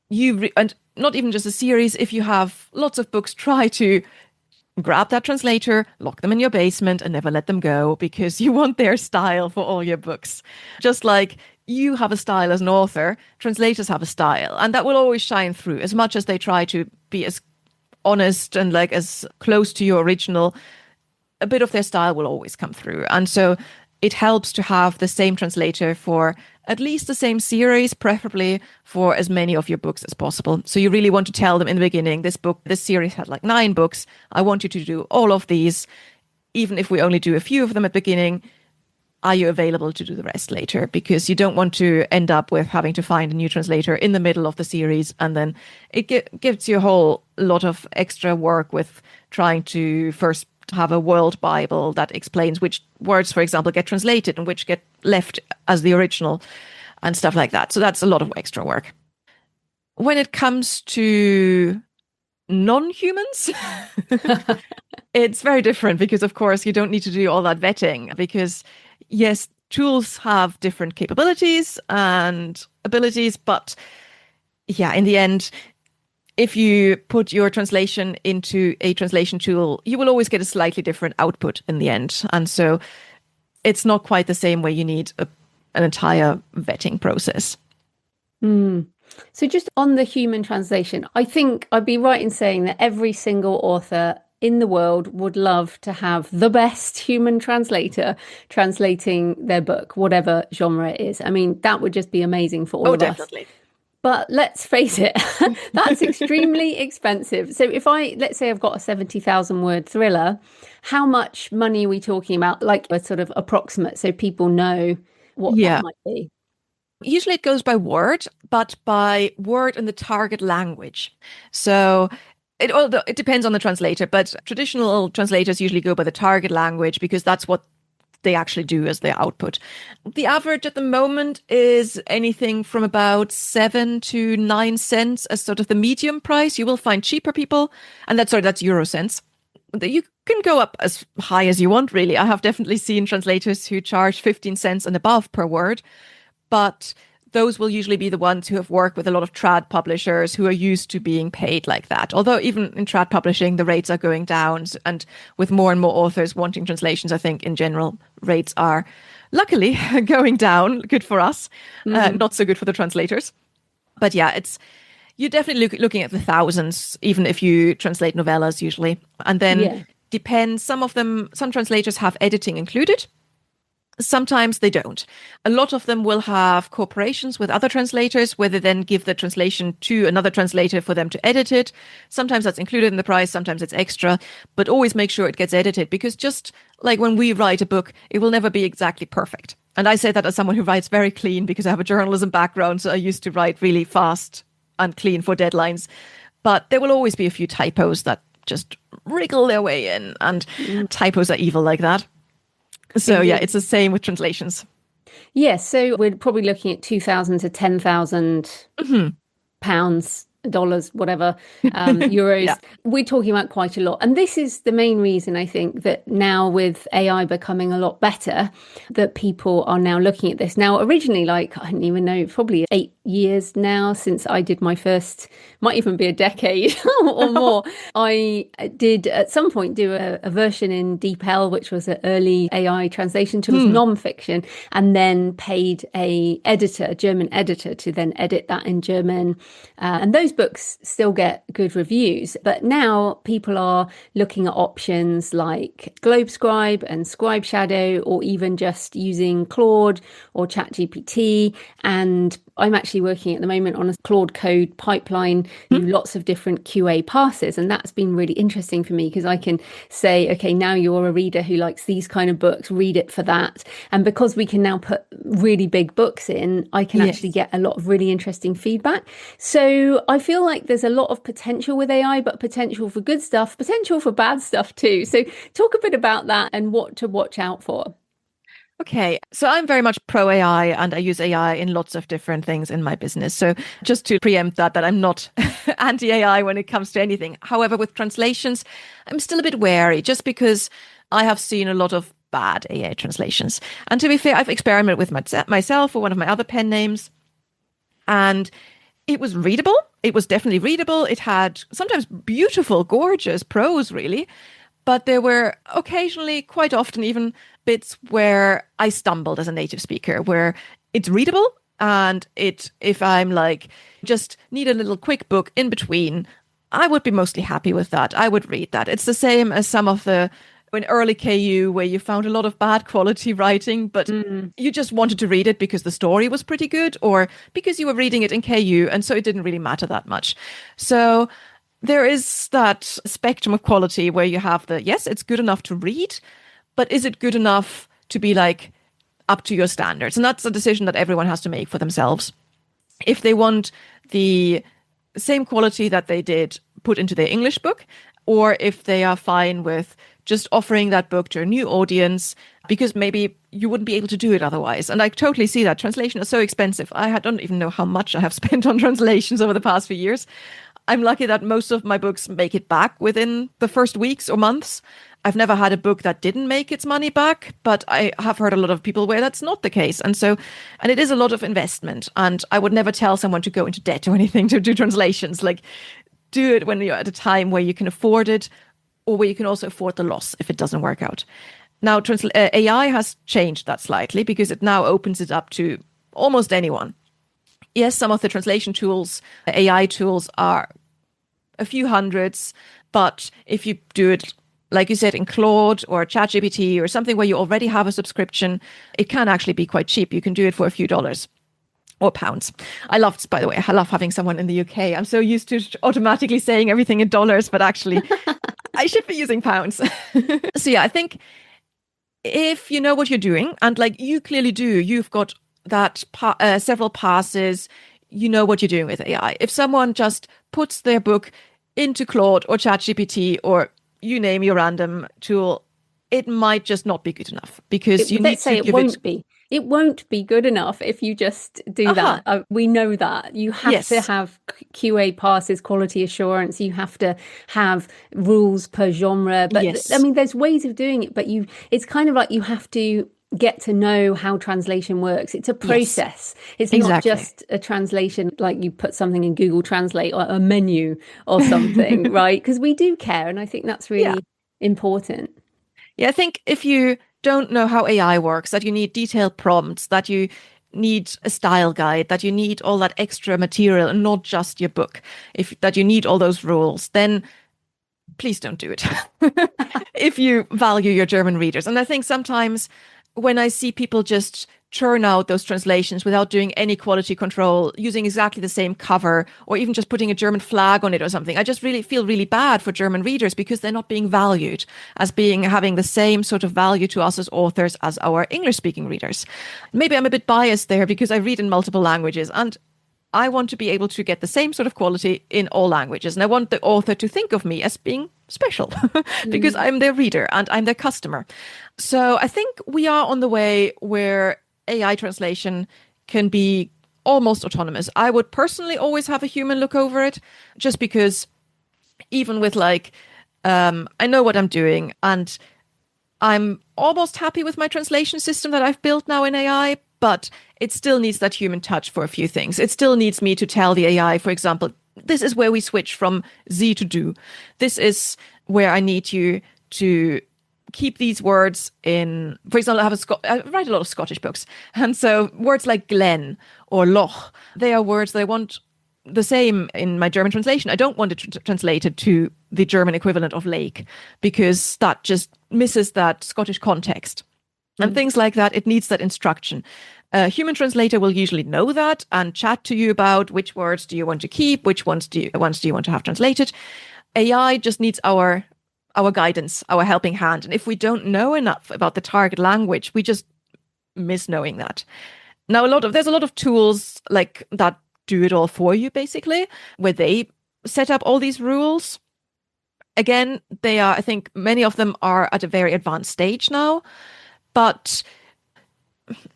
[SPEAKER 2] and not even just a series, if you have lots of books, try to grab that translator, lock them in your basement and never let them go, because you want their style for all your books. Just like you have a style as an author, translators have a style, and that will always shine through. As much as they try to be as honest and like as close to your original, a bit of their style will always come through. And so it helps to have the same translator for at least the same series, preferably for as many of your books as possible. So you really want to tell them in the beginning, this series had like 9 books. I want you to do all of these. Even if we only do a few of them at the beginning, are you available to do the rest later? Because you don't want to end up with having to find a new translator in the middle of the series. And then it gives you a whole lot of extra work with trying to first have a world Bible that explains which words, for example, get translated and which get left as the original and stuff like that. So that's a lot of extra work. When it comes to non-humans, it's very different, because of course you don't need to do all that vetting, because yes, tools have different capabilities and abilities, but yeah, in the end, if you put your translation into a translation tool, you will always get a slightly different output in the end. And so it's not quite the same way. You need an entire vetting process.
[SPEAKER 1] So just on the human translation, I think I'd be right in saying that every single author in the world would love to have the best human translator translating their book, whatever genre it is. I mean, that would just be amazing for all of
[SPEAKER 2] definitely.
[SPEAKER 1] us. But let's face it, that's extremely expensive. So let's say I've got a 70,000 word thriller, how much money are we talking about? Like a sort of approximate, so people know what that might be.
[SPEAKER 2] Usually it goes by word, but by word in the target language. So it depends on the translator, but traditional translators usually go by the target language, because that's what they actually do as their output. The average at the moment is anything from about 7 to 9 cents as sort of the medium price. You will find cheaper people, and that's Euro cents. You can go up as high as you want, really. I have definitely seen translators who charge 15 cents and above per word, but those will usually be the ones who have worked with a lot of trad publishers who are used to being paid like that. Although even in trad publishing, the rates are going down, and with more and more authors wanting translations, I think in general, rates are luckily going down. Good for us, not so good for the translators. But yeah, you're definitely looking at the thousands, even if you translate novellas usually. And then depends, some translators have editing included. Sometimes they don't. A lot of them will have cooperations with other translators, where they then give the translation to another translator for them to edit it. Sometimes that's included in the price, sometimes it's extra, but always make sure it gets edited, because just like when we write a book, it will never be exactly perfect. And I say that as someone who writes very clean, because I have a journalism background, so I used to write really fast and clean for deadlines. But there will always be a few typos that just wriggle their way in, and typos are evil like that. So yeah, it's the same with translations.
[SPEAKER 1] Yes, so we're probably looking at 2,000 to 10,000 pounds, dollars, whatever, euros. Yeah. We're talking about quite a lot. And this is the main reason, I think, that now with AI becoming a lot better, that people are now looking at this. Now, originally, I don't even know, probably 8 years now since I did my first, might even be a decade or more. I did at some point do a version in DeepL, which was an early AI translation tool, non-fiction, and then paid a German editor, to then edit that in German. And those books still get good reviews, but now people are looking at options like GlobeScribe and Scribe Shadow, or even just using Claude or ChatGPT. And I'm actually working at the moment on a Claude code pipeline, lots of different QA passes. And that's been really interesting for me, because I can say, okay, now you're a reader who likes these kind of books, read it for that. And because we can now put really big books in, I can actually get a lot of really interesting feedback. So I feel like there's a lot of potential with AI, but potential for good stuff, potential for bad stuff too. So talk a bit about that and what to watch out for.
[SPEAKER 2] Okay, so I'm very much pro AI and I use AI in lots of different things in my business. So just to preempt that I'm not anti AI when it comes to anything. However, with translations, I'm still a bit wary just because I have seen a lot of bad AI translations. And to be fair, I've experimented with myself or one of my other pen names, and it was readable. It was definitely readable. It had sometimes beautiful, gorgeous prose, really. But there were occasionally, quite often even, bits where I stumbled as a native speaker, where it's readable and if I'm like, just need a little quick book in between, I would be mostly happy with that. I would read that. It's the same as some of the in early KU where you found a lot of bad quality writing, but you just wanted to read it because the story was pretty good or because you were reading it in KU, and so it didn't really matter that much. So there is that spectrum of quality where you have yes, it's good enough to read, but is it good enough to be like up to your standards? And that's a decision that everyone has to make for themselves. If they want the same quality that they did put into their English book, or if they are fine with just offering that book to a new audience, because maybe you wouldn't be able to do it otherwise. And I totally see that. Translation is so expensive. I don't even know how much I have spent on translations over the past few years. I'm lucky that most of my books make it back within the first weeks or months. I've never had a book that didn't make its money back, but I have heard a lot of people where that's not the case. And it is a lot of investment. And I would never tell someone to go into debt or anything to do translations. Like, do it when you're at a time where you can afford it, or where you can also afford the loss if it doesn't work out. Now, AI has changed that slightly because it now opens it up to almost anyone. Yes, some of the translation tools, AI tools, are a few hundreds, but if you do it, like you said, in Claude or ChatGPT or something where you already have a subscription, it can actually be quite cheap. You can do it for a few dollars. Or pounds. By the way, I love having someone in the UK. I'm so used to automatically saying everything in dollars, but actually I should be using pounds. So yeah, I think if you know what you're doing, and like you clearly do, you've got that several passes, you know what you're doing with AI. If someone just puts their book into Claude or ChatGPT or you name your random tool, it might just not be good enough because you need to give it.
[SPEAKER 1] It won't be. It won't be good enough if you just do that. We know that. You have to have QA passes, quality assurance. You have to have rules per genre. But I mean, there's ways of doing it, but it's kind of like you have to get to know how translation works. It's a process. It's not just a translation like you put something in Google Translate or a menu or something, right? Because we do care. And I think that's really important.
[SPEAKER 2] Yeah, I think if you don't know how AI works, that you need detailed prompts, that you need a style guide, that you need all that extra material and not just your book, that you need all those rules, then please don't do it if you value your German readers. And I think sometimes when I see people just churn out those translations without doing any quality control, using exactly the same cover, or even just putting a German flag on it or something, I just really feel really bad for German readers because they're not being valued as having the same sort of value to us as authors as our English-speaking readers. Maybe I'm a bit biased there because I read in multiple languages, and I want to be able to get the same sort of quality in all languages. And I want the author to think of me as being special because I'm their reader and I'm their customer. So I think we are on the way where AI translation can be almost autonomous. I would personally always have a human look over it, just because even with I know what I'm doing and I'm almost happy with my translation system that I've built now in AI, but it still needs that human touch for a few things. It still needs me to tell the AI, for example, this is where we switch from Sie to du. This is where I need you to keep these words in. For example, I write a lot of Scottish books. And so words like glen or loch, they are words that I want the same in my German translation. I don't want it translated to the German equivalent of lake because that just misses that Scottish context. And things like that, it needs that instruction. A human translator will usually know that and chat to you about which words do you want to keep, which ones do you want to have translated. AI just needs our guidance, our helping hand. And if we don't know enough about the target language, we just miss knowing that. Now, there's a lot of tools like that do it all for you, basically, where they set up all these rules. Again, I think many of them are at a very advanced stage now. But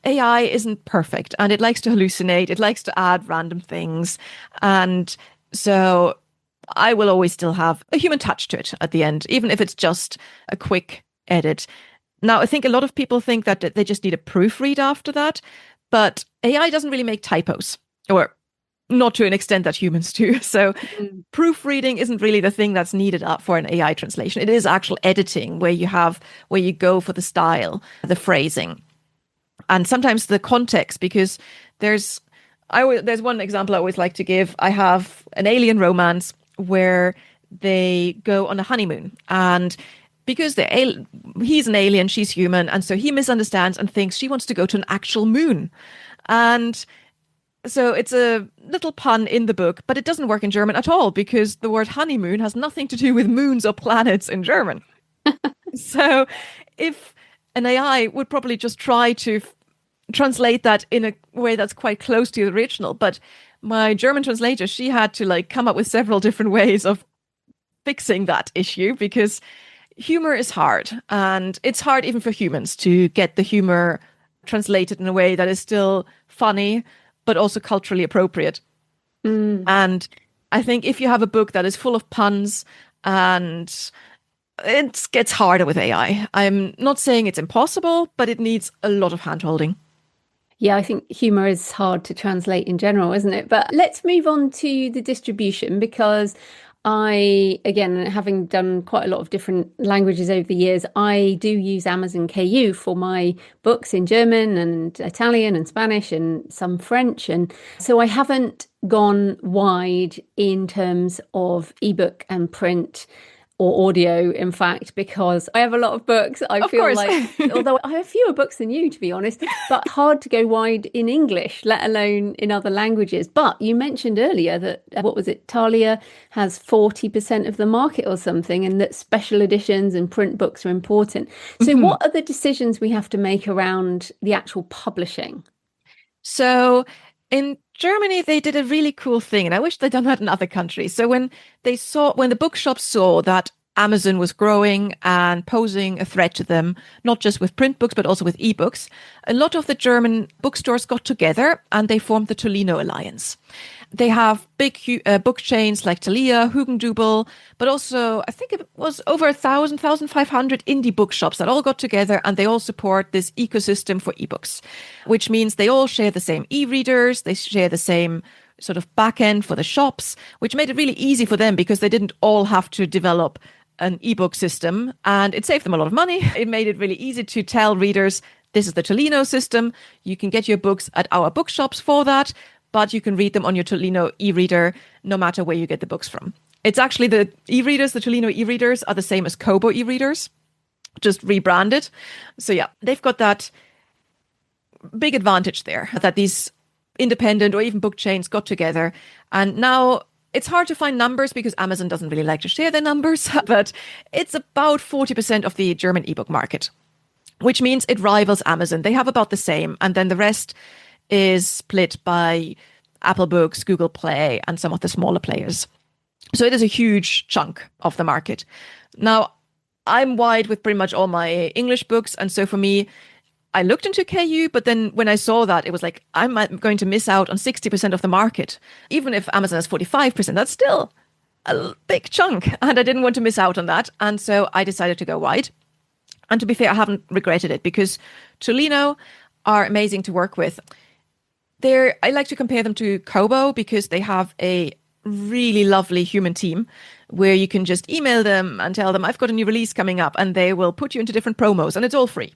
[SPEAKER 2] AI isn't perfect and it likes to hallucinate. It likes to add random things. And so I will always still have a human touch to it at the end, even if it's just a quick edit. Now, I think a lot of people think that they just need a proofread after that, but AI doesn't really make typos, or not to an extent that humans do. So proofreading isn't really the thing that's needed for an AI translation. It is actual editing where you go for the style, the phrasing, and sometimes the context, because there's one example I always like to give. I have an alien romance where they go on a honeymoon, and because he's an alien, she's human, and so he misunderstands and thinks she wants to go to an actual moon. And so it's a little pun in the book, but it doesn't work in German at all because the word honeymoon has nothing to do with moons or planets in German. So if an AI would probably just try to translate that in a way that's quite close to the original. But my German translator, she had to come up with several different ways of fixing that issue, because humor is hard, and it's hard even for humans to get the humor translated in a way that is still funny, but also culturally appropriate. And I think if you have a book that is full of puns, and it gets harder with AI. I'm not saying it's impossible, but it needs a lot of hand-holding.
[SPEAKER 1] Yeah, I think humour is hard to translate in general, isn't it? But let's move on to the distribution, because again, having done quite a lot of different languages over the years, I do use Amazon KU for my books in German and Italian and Spanish and some French. And so I haven't gone wide in terms of ebook and print or audio, in fact, because I have a lot of books. I feel like, although I have fewer books than you, to be honest, but hard to go wide in English, let alone in other languages. But you mentioned earlier that, what was it, Thalia has 40% of the market or something, and that special editions and print books are important. So what are the decisions we have to make around the actual publishing?
[SPEAKER 2] So in Germany, they did a really cool thing, and I wish they'd done that in other countries. So when the bookshops saw that Amazon was growing and posing a threat to them, not just with print books, but also with ebooks, a lot of the German bookstores got together and they formed the Tolino Alliance. They have big book chains like Thalia, Hugendubel, but also I think it was over 1,500 indie bookshops that all got together, and they all support this ecosystem for ebooks, which means they all share the same e-readers, they share the same sort of back end for the shops, which made it really easy for them because they didn't all have to develop an ebook system, and it saved them a lot of money. It made it really easy to tell readers, this is the Tolino system. You can get your books at our bookshops for that, but you can read them on your Tolino e-reader no matter where you get the books from. It's actually the e-readers, the Tolino e-readers are the same as Kobo e-readers, just rebranded. So yeah, they've got that big advantage there, that these independent or even book chains got together. And now it's hard to find numbers because Amazon doesn't really like to share their numbers, but it's about 40% of the German ebook market, which means it rivals Amazon. They have about the same. And then the rest is split by Apple Books, Google Play, and some of the smaller players. So it is a huge chunk of the market. Now, I'm wide with pretty much all my English books. And so for me, I looked into KU, but then when I saw that, it was like, I'm going to miss out on 60% of the market. Even if Amazon has 45%, that's still a big chunk. And I didn't want to miss out on that. And so I decided to go wide. And to be fair, I haven't regretted it because Tolino are amazing to work with. I like to compare them to Kobo because they have a really lovely human team where you can just email them and tell them, I've got a new release coming up, and they will put you into different promos, and it's all free.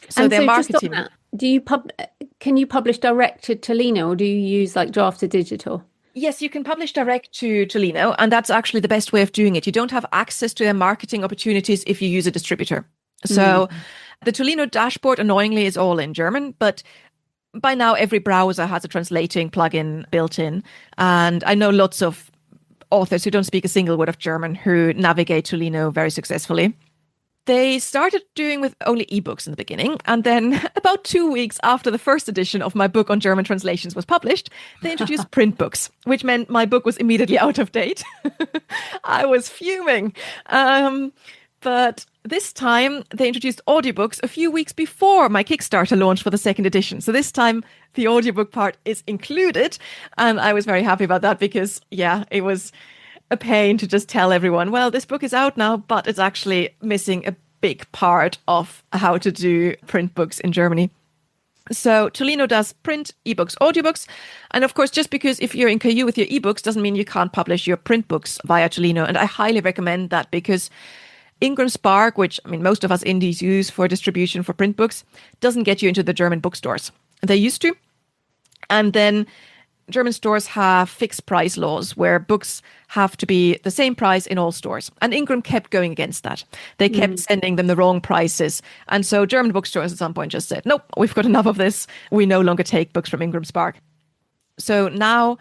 [SPEAKER 2] So
[SPEAKER 1] and
[SPEAKER 2] their
[SPEAKER 1] so
[SPEAKER 2] marketing.
[SPEAKER 1] Just on that, can you publish direct to Tolino, or do you use like Draft to Digital?
[SPEAKER 2] Yes, you can publish direct to Tolino, and that's actually the best way of doing it. You don't have access to their marketing opportunities if you use a distributor. So the Tolino dashboard, annoyingly, is all in German, but by now every browser has a translating plugin built in. And I know lots of authors who don't speak a single word of German who navigate Tolino very successfully. They started doing with only ebooks in the beginning. And then about 2 weeks after the first edition of my book on German translations was published, they introduced print books, which meant my book was immediately out of date. I was fuming. But But this time they introduced audiobooks a few weeks before my Kickstarter launch for the second edition. So this time the audiobook part is included. And I was very happy about that because, yeah, it was a pain to just tell everyone, well, this book is out now, but it's actually missing a big part of how to do print books in Germany. So Tolino does print, ebooks, audiobooks. And of course, just because if you're in KU with your ebooks doesn't mean you can't publish your print books via Tolino. And I highly recommend that because IngramSpark, which I mean most of us indies use for distribution for print books, doesn't get you into the German bookstores. They used to. And then German stores have fixed price laws where books have to be the same price in all stores. And Ingram kept going against that. They kept sending them the wrong prices. And so German bookstores at some point just said, nope, we've got enough of this. We no longer take books from IngramSpark. So now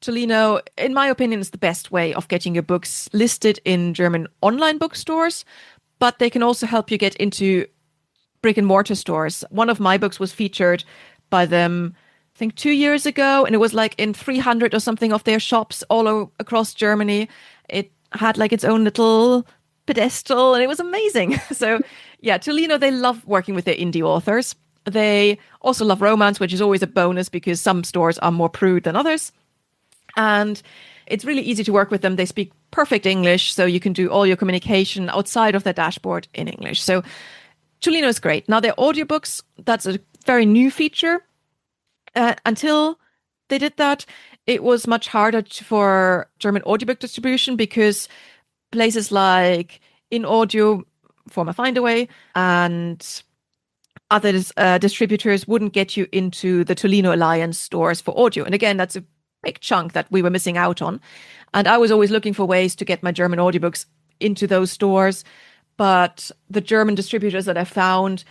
[SPEAKER 2] Tolino, in my opinion, is the best way of getting your books listed in German online bookstores, but they can also help you get into brick and mortar stores. One of my books was featured by them, I think 2 years ago, and it was like in 300 or something of their shops all across Germany. It had like its own little pedestal and it was amazing. So yeah, Tolino, they love working with their indie authors. They also love romance, which is always a bonus because some stores are more prude than others. And it's really easy to work with them. They speak perfect English, so you can do all your communication outside of their dashboard in English. So Tolino is great. Now their audiobooks, that's a very new feature. Until they did that, it was much harder for German audiobook distribution because places like InAudio, former Findaway, and other distributors wouldn't get you into the Tolino Alliance stores for audio. And again, that's a big chunk that we were missing out on. And I was always looking for ways to get my German audiobooks into those stores. But the German distributors that I found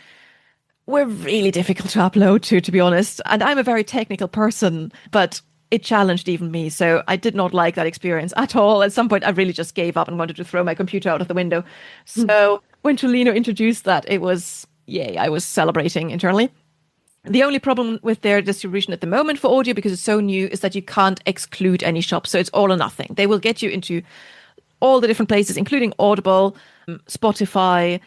[SPEAKER 2] were really difficult to upload to be honest. And I'm a very technical person, but it challenged even me. So I did not like that experience at all. At some point, I really just gave up and wanted to throw my computer out of the window. So when Tolino introduced that, it was, yay, I was celebrating internally. The only problem with their distribution at the moment for audio, because it's so new, is that you can't exclude any shop. So it's all or nothing. They will get you into all the different places, including Audible, Spotify,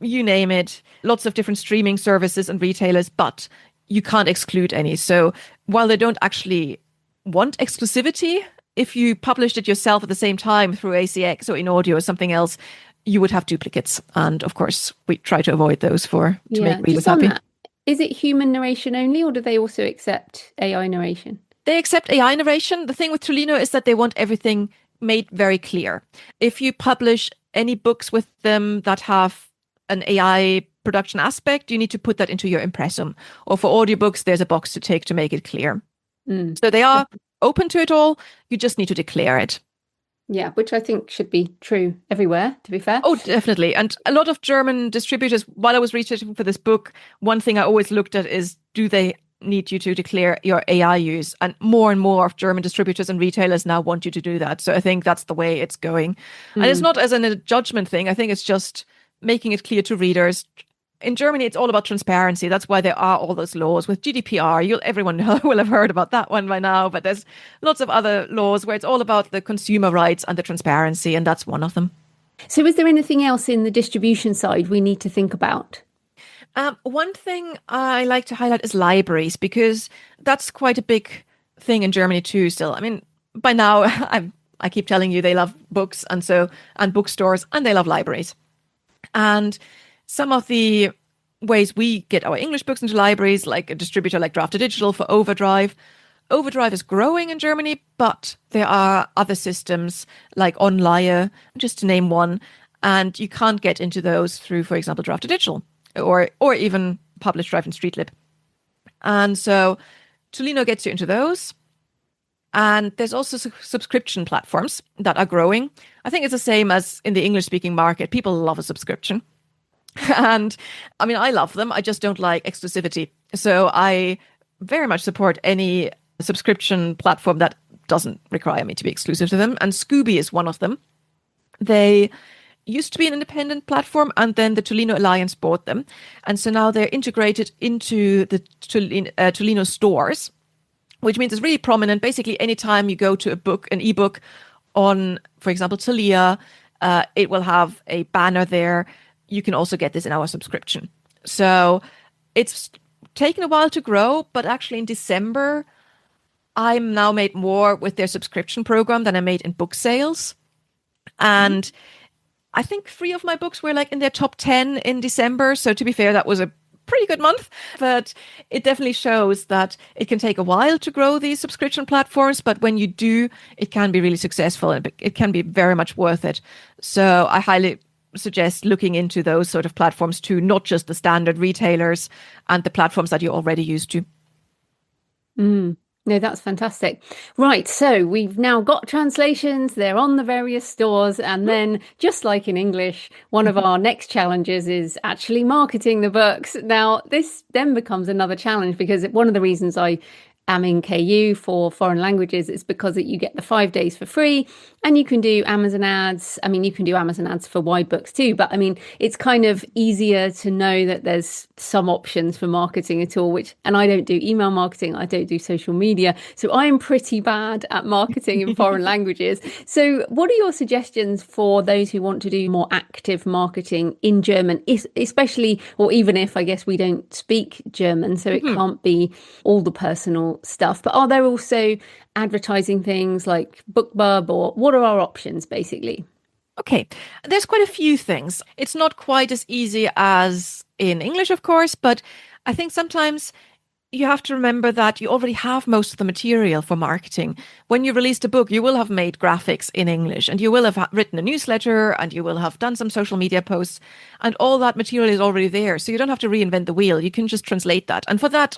[SPEAKER 2] you name it, lots of different streaming services and retailers, but you can't exclude any. So while they don't actually want exclusivity, if you published it yourself at the same time through ACX or InAudio or something else, you would have duplicates. And of course, we try to avoid those to make readers happy.
[SPEAKER 1] That, is it human narration only, or do they also accept AI narration?
[SPEAKER 2] They accept AI narration. The thing with Tolino is that they want everything made very clear. If you publish any books with them that have an AI production aspect, you need to put that into your impressum. Or for audiobooks, there's a box to take to make it clear. So they are open to it all. You just need to declare it.
[SPEAKER 1] Yeah, which I think should be true everywhere, to be fair.
[SPEAKER 2] Oh, definitely. And a lot of German distributors, while I was researching for this book, one thing I always looked at is, do they need you to declare your AI use? And more of German distributors and retailers now want you to do that. So I think that's the way it's going. And it's not as a judgment thing. I think it's just making it clear to readers. In Germany, it's all about transparency. That's why there are all those laws with GDPR. Everyone will have heard about that one by now, but there's lots of other laws where it's all about the consumer rights and the transparency, and that's one of them.
[SPEAKER 1] So is there anything else in the distribution side we need to think about?
[SPEAKER 2] One thing I like to highlight is libraries, because that's quite a big thing in Germany too still. I mean, by now, I keep telling you they love books and bookstores, and they love libraries. And some of the ways we get our English books into libraries, like a distributor like Drafted Digital for Overdrive. Overdrive is growing in Germany, but there are other systems like Onleihe, just to name one, and you can't get into those through, for example, Drafted Digital or even Publish Drive and Streetlib. And so Tolino gets you into those. And there's also subscription platforms that are growing. I think it's the same as in the English-speaking market. People love a subscription. And I mean, I love them. I just don't like exclusivity. So I very much support any subscription platform that doesn't require me to be exclusive to them. And Skoobe is one of them. They used to be an independent platform, and then the Tolino Alliance bought them. And so now they're integrated into the Tolino stores, which means it's really prominent. Basically, anytime you go to an ebook on, for example, Thalia, it will have a banner there. You can also get this in our subscription. So it's taken a while to grow, but actually in December, I'm now made more with their subscription program than I made in book sales. And I think 3 of my books were like in their top 10 in December. So to be fair, that was a pretty good month, but it definitely shows that it can take a while to grow these subscription platforms. But when you do, it can be really successful and it can be very much worth it. So I highly suggest looking into those sort of platforms too, not just the standard retailers and the platforms that you're already used to.
[SPEAKER 1] No, that's fantastic. Right, so we've now got translations, they're on the various stores, and then just like in English, one of our next challenges is actually marketing the books. Now, this then becomes another challenge because one of the reasons I am in KU for foreign languages is because you get the 5 days for free and you can do Amazon ads. I mean, you can do Amazon ads for wide books too, but I mean, it's kind of easier to know that there's some options for marketing at all, and I don't do email marketing. I don't do social media. So I'm pretty bad at marketing in foreign languages. So what are your suggestions for those who want to do more active marketing in German, especially, or even if I guess we don't speak German, so it can't be all the personal stuff, but are there also advertising things like BookBub, or what are our options basically?
[SPEAKER 2] Okay, there's quite a few things. It's not quite as easy as in English, of course, but I think sometimes you have to remember that you already have most of the material for marketing. When you released a book, you will have made graphics in English and you will have written a newsletter and you will have done some social media posts, and all that material is already there. So you don't have to reinvent the wheel. You can just translate that. And for that,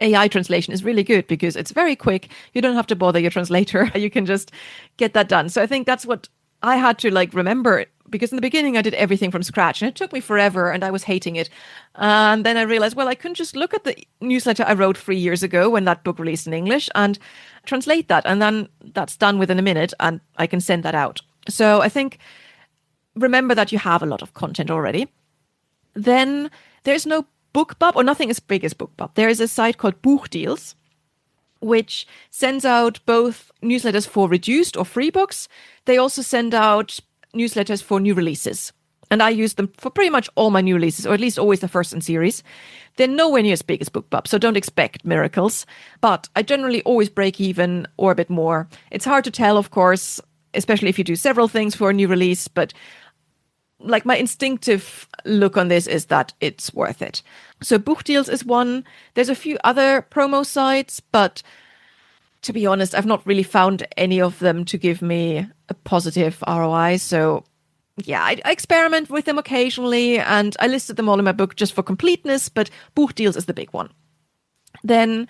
[SPEAKER 2] AI translation is really good because it's very quick. You don't have to bother your translator. You can just get that done. So I think that's what I had to remember, because in the beginning I did everything from scratch and it took me forever and I was hating it. And then I realized, well, I couldn't just look at the newsletter I wrote 3 years ago when that book released in English and translate that. And then that's done within a minute and I can send that out. So I think remember that you have a lot of content already. Then there's no BookBub, or nothing as big as BookBub. There is a site called BookDeals, which sends out both newsletters for reduced or free books. They also send out newsletters for new releases. And I use them for pretty much all my new releases, or at least always the first in series. They're nowhere near as big as BookBub, so don't expect miracles. But I generally always break even or a bit more. It's hard to tell, of course, especially if you do several things for a new release, but my instinctive look on this is that it's worth it. So BookDeals is one. There's a few other promo sites, but to be honest, I've not really found any of them to give me a positive ROI. So yeah, I experiment with them occasionally, and I listed them all in my book just for completeness, but BookDeals is the big one. Then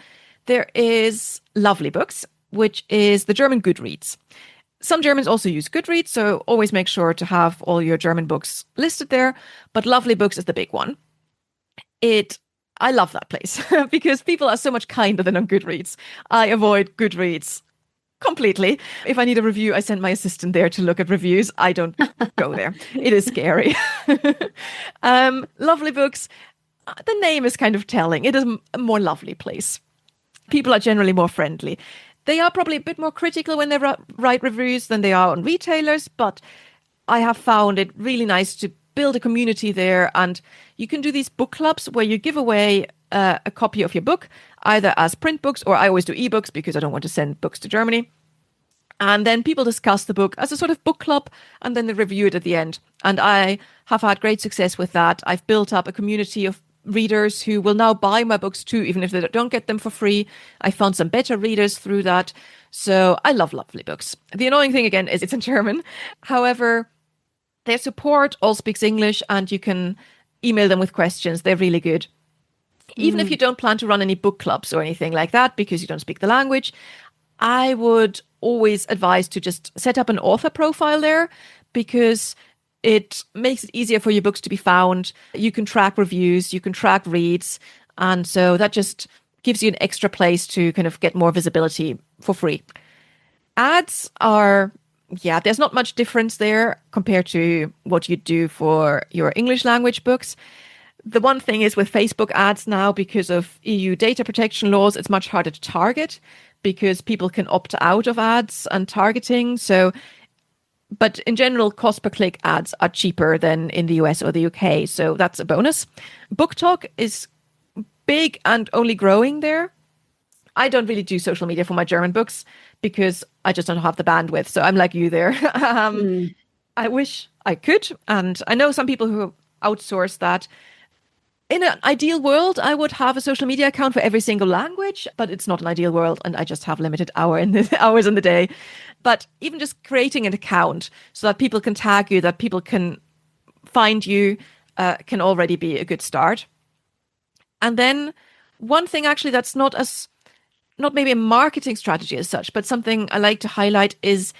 [SPEAKER 2] there is LovelyBooks, which is the German Goodreads. Some Germans also use Goodreads, so always make sure to have all your German books listed there. But LovelyBooks is the big one. I love that place because people are so much kinder than on Goodreads. I avoid Goodreads completely. If I need a review, I send my assistant there to look at reviews. I don't go there. It is scary. LovelyBooks, the name is kind of telling. It is a more lovely place. People are generally more friendly. They are probably a bit more critical when they write reviews than they are on retailers, but I have found it really nice to build a community there. And you can do these book clubs where you give away a copy of your book, either as print books, or I always do ebooks because I don't want to send books to Germany. And then people discuss the book as a sort of book club, and then they review it at the end. And I have had great success with that. I've built up a community of readers who will now buy my books too, even if they don't get them for free. I found some better readers through that. So I love LovelyBooks. The annoying thing again is it's in German. However, their support all speaks English and you can email them with questions. They're really good. Even if you don't plan to run any book clubs or anything like that because you don't speak the language, I would always advise to just set up an author profile there because it makes it easier for your books to be found. You can track reviews, you can track reads. And so that just gives you an extra place to kind of get more visibility for free. Ads are, there's not much difference there compared to what you do for your English language books. The one thing is with Facebook ads now, because of EU data protection laws, it's much harder to target because people can opt out of ads and targeting. So But in general, cost per click ads are cheaper than in the US or the UK. So that's a bonus. BookTok is big and only growing there. I don't really do social media for my German books because I just don't have the bandwidth. So I'm like you there. I wish I could. And I know some people who outsource that. In an ideal world, I would have a social media account for every single language, but it's not an ideal world. And I just have limited hours in the day. But even just creating an account so that people can tag you, that people can find you, can already be a good start. And then one thing actually that's not maybe a marketing strategy as such, but something I like to highlight is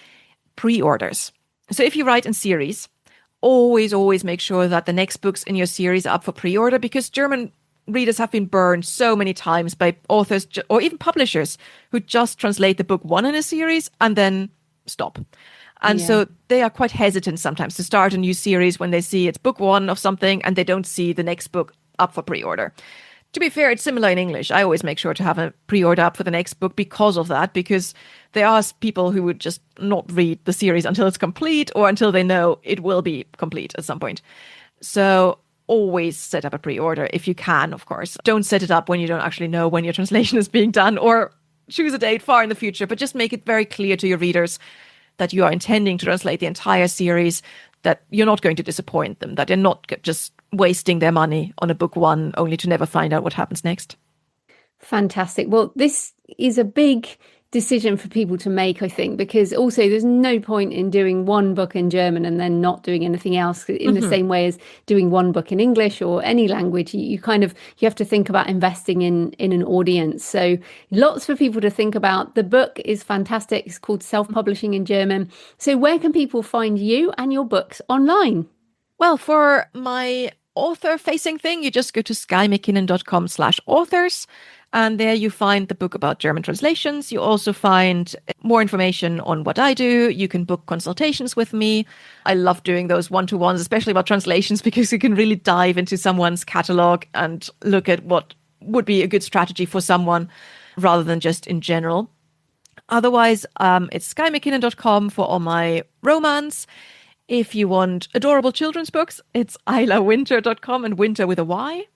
[SPEAKER 2] pre-orders. So if you write in series, always make sure that the next books in your series are up for pre-order, because German readers have been burned so many times by authors or even publishers who just translate the book one in a series and then stop. And so they are quite hesitant sometimes to start a new series when they see it's book one of something and they don't see the next book up for pre-order. To be fair, it's similar in English. I always make sure to have a pre-order up for the next book because of that, because there are people who would just not read the series until it's complete or until they know it will be complete at some point. So always set up a pre-order if you can, of course. Don't set it up when you don't actually know when your translation is being done, or choose a date far in the future, but just make it very clear to your readers that you are intending to translate the entire series, that you're not going to disappoint them, that they're not just wasting their money on a book one only to never find out what happens next.
[SPEAKER 1] Fantastic. Well, this is a big decision for people to make, I think, because also there's no point in doing one book in German and then not doing anything else in the same way as doing one book in English or any language. You have to think about investing in an audience. So lots for people to think about. The book is fantastic. It's called Self-Publishing in German. So where can people find you and your books online?
[SPEAKER 2] Well, for my author-facing thing, you just go to skyemackinnon.com/authors. And there you find the book about German translations. You also find more information on what I do. You can book consultations with me. I love doing those one-to-ones, especially about translations, because you can really dive into someone's catalog and look at what would be a good strategy for someone rather than just in general. Otherwise, it's skyemackinnon.com for all my romance. If you want adorable children's books, it's islawinter.com, and winter with a Y.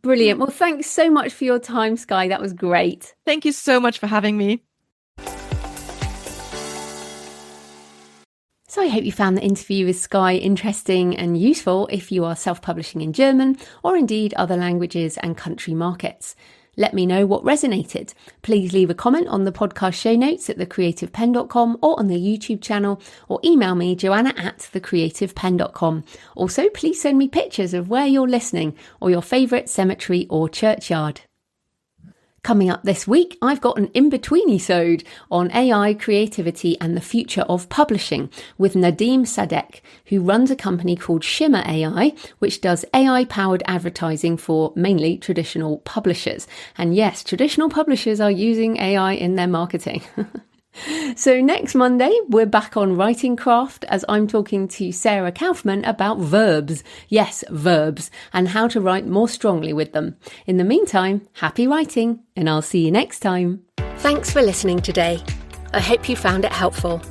[SPEAKER 1] Brilliant. Well, thanks so much for your time, Skye. That was great.
[SPEAKER 2] Thank you so much for having me.
[SPEAKER 1] So I hope you found the interview with Skye interesting and useful if you are self-publishing in German or indeed other languages and country markets. Let me know what resonated. Please leave a comment on the podcast show notes at thecreativepenn.com or on the YouTube channel, or email me, joanna@thecreativepenn.com. Also, please send me pictures of where you're listening or your favourite cemetery or churchyard. Coming up this week, I've got an in-betweeny-sode on AI, creativity and the future of publishing with Nadeem Sadek, who runs a company called Shimmer AI, which does AI-powered advertising for mainly traditional publishers. And yes, traditional publishers are using AI in their marketing. So next Monday, we're back on Writing Craft as I'm talking to Sarah Kaufman about verbs. Yes, verbs, and how to write more strongly with them. In the meantime, happy writing, and I'll see you next time. Thanks for listening today. I hope you found it helpful.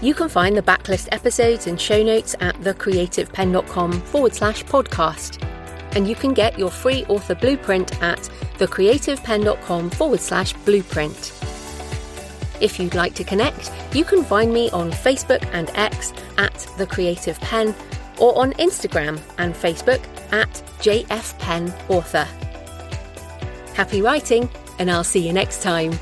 [SPEAKER 1] You can find the backlist episodes and show notes at thecreativepenn.com/podcast. And you can get your free author blueprint at thecreativepenn.com/blueprint. If you'd like to connect, you can find me on Facebook and X at The Creative Penn, or on Instagram and Facebook at JFPennAuthor. Happy writing, and I'll see you next time.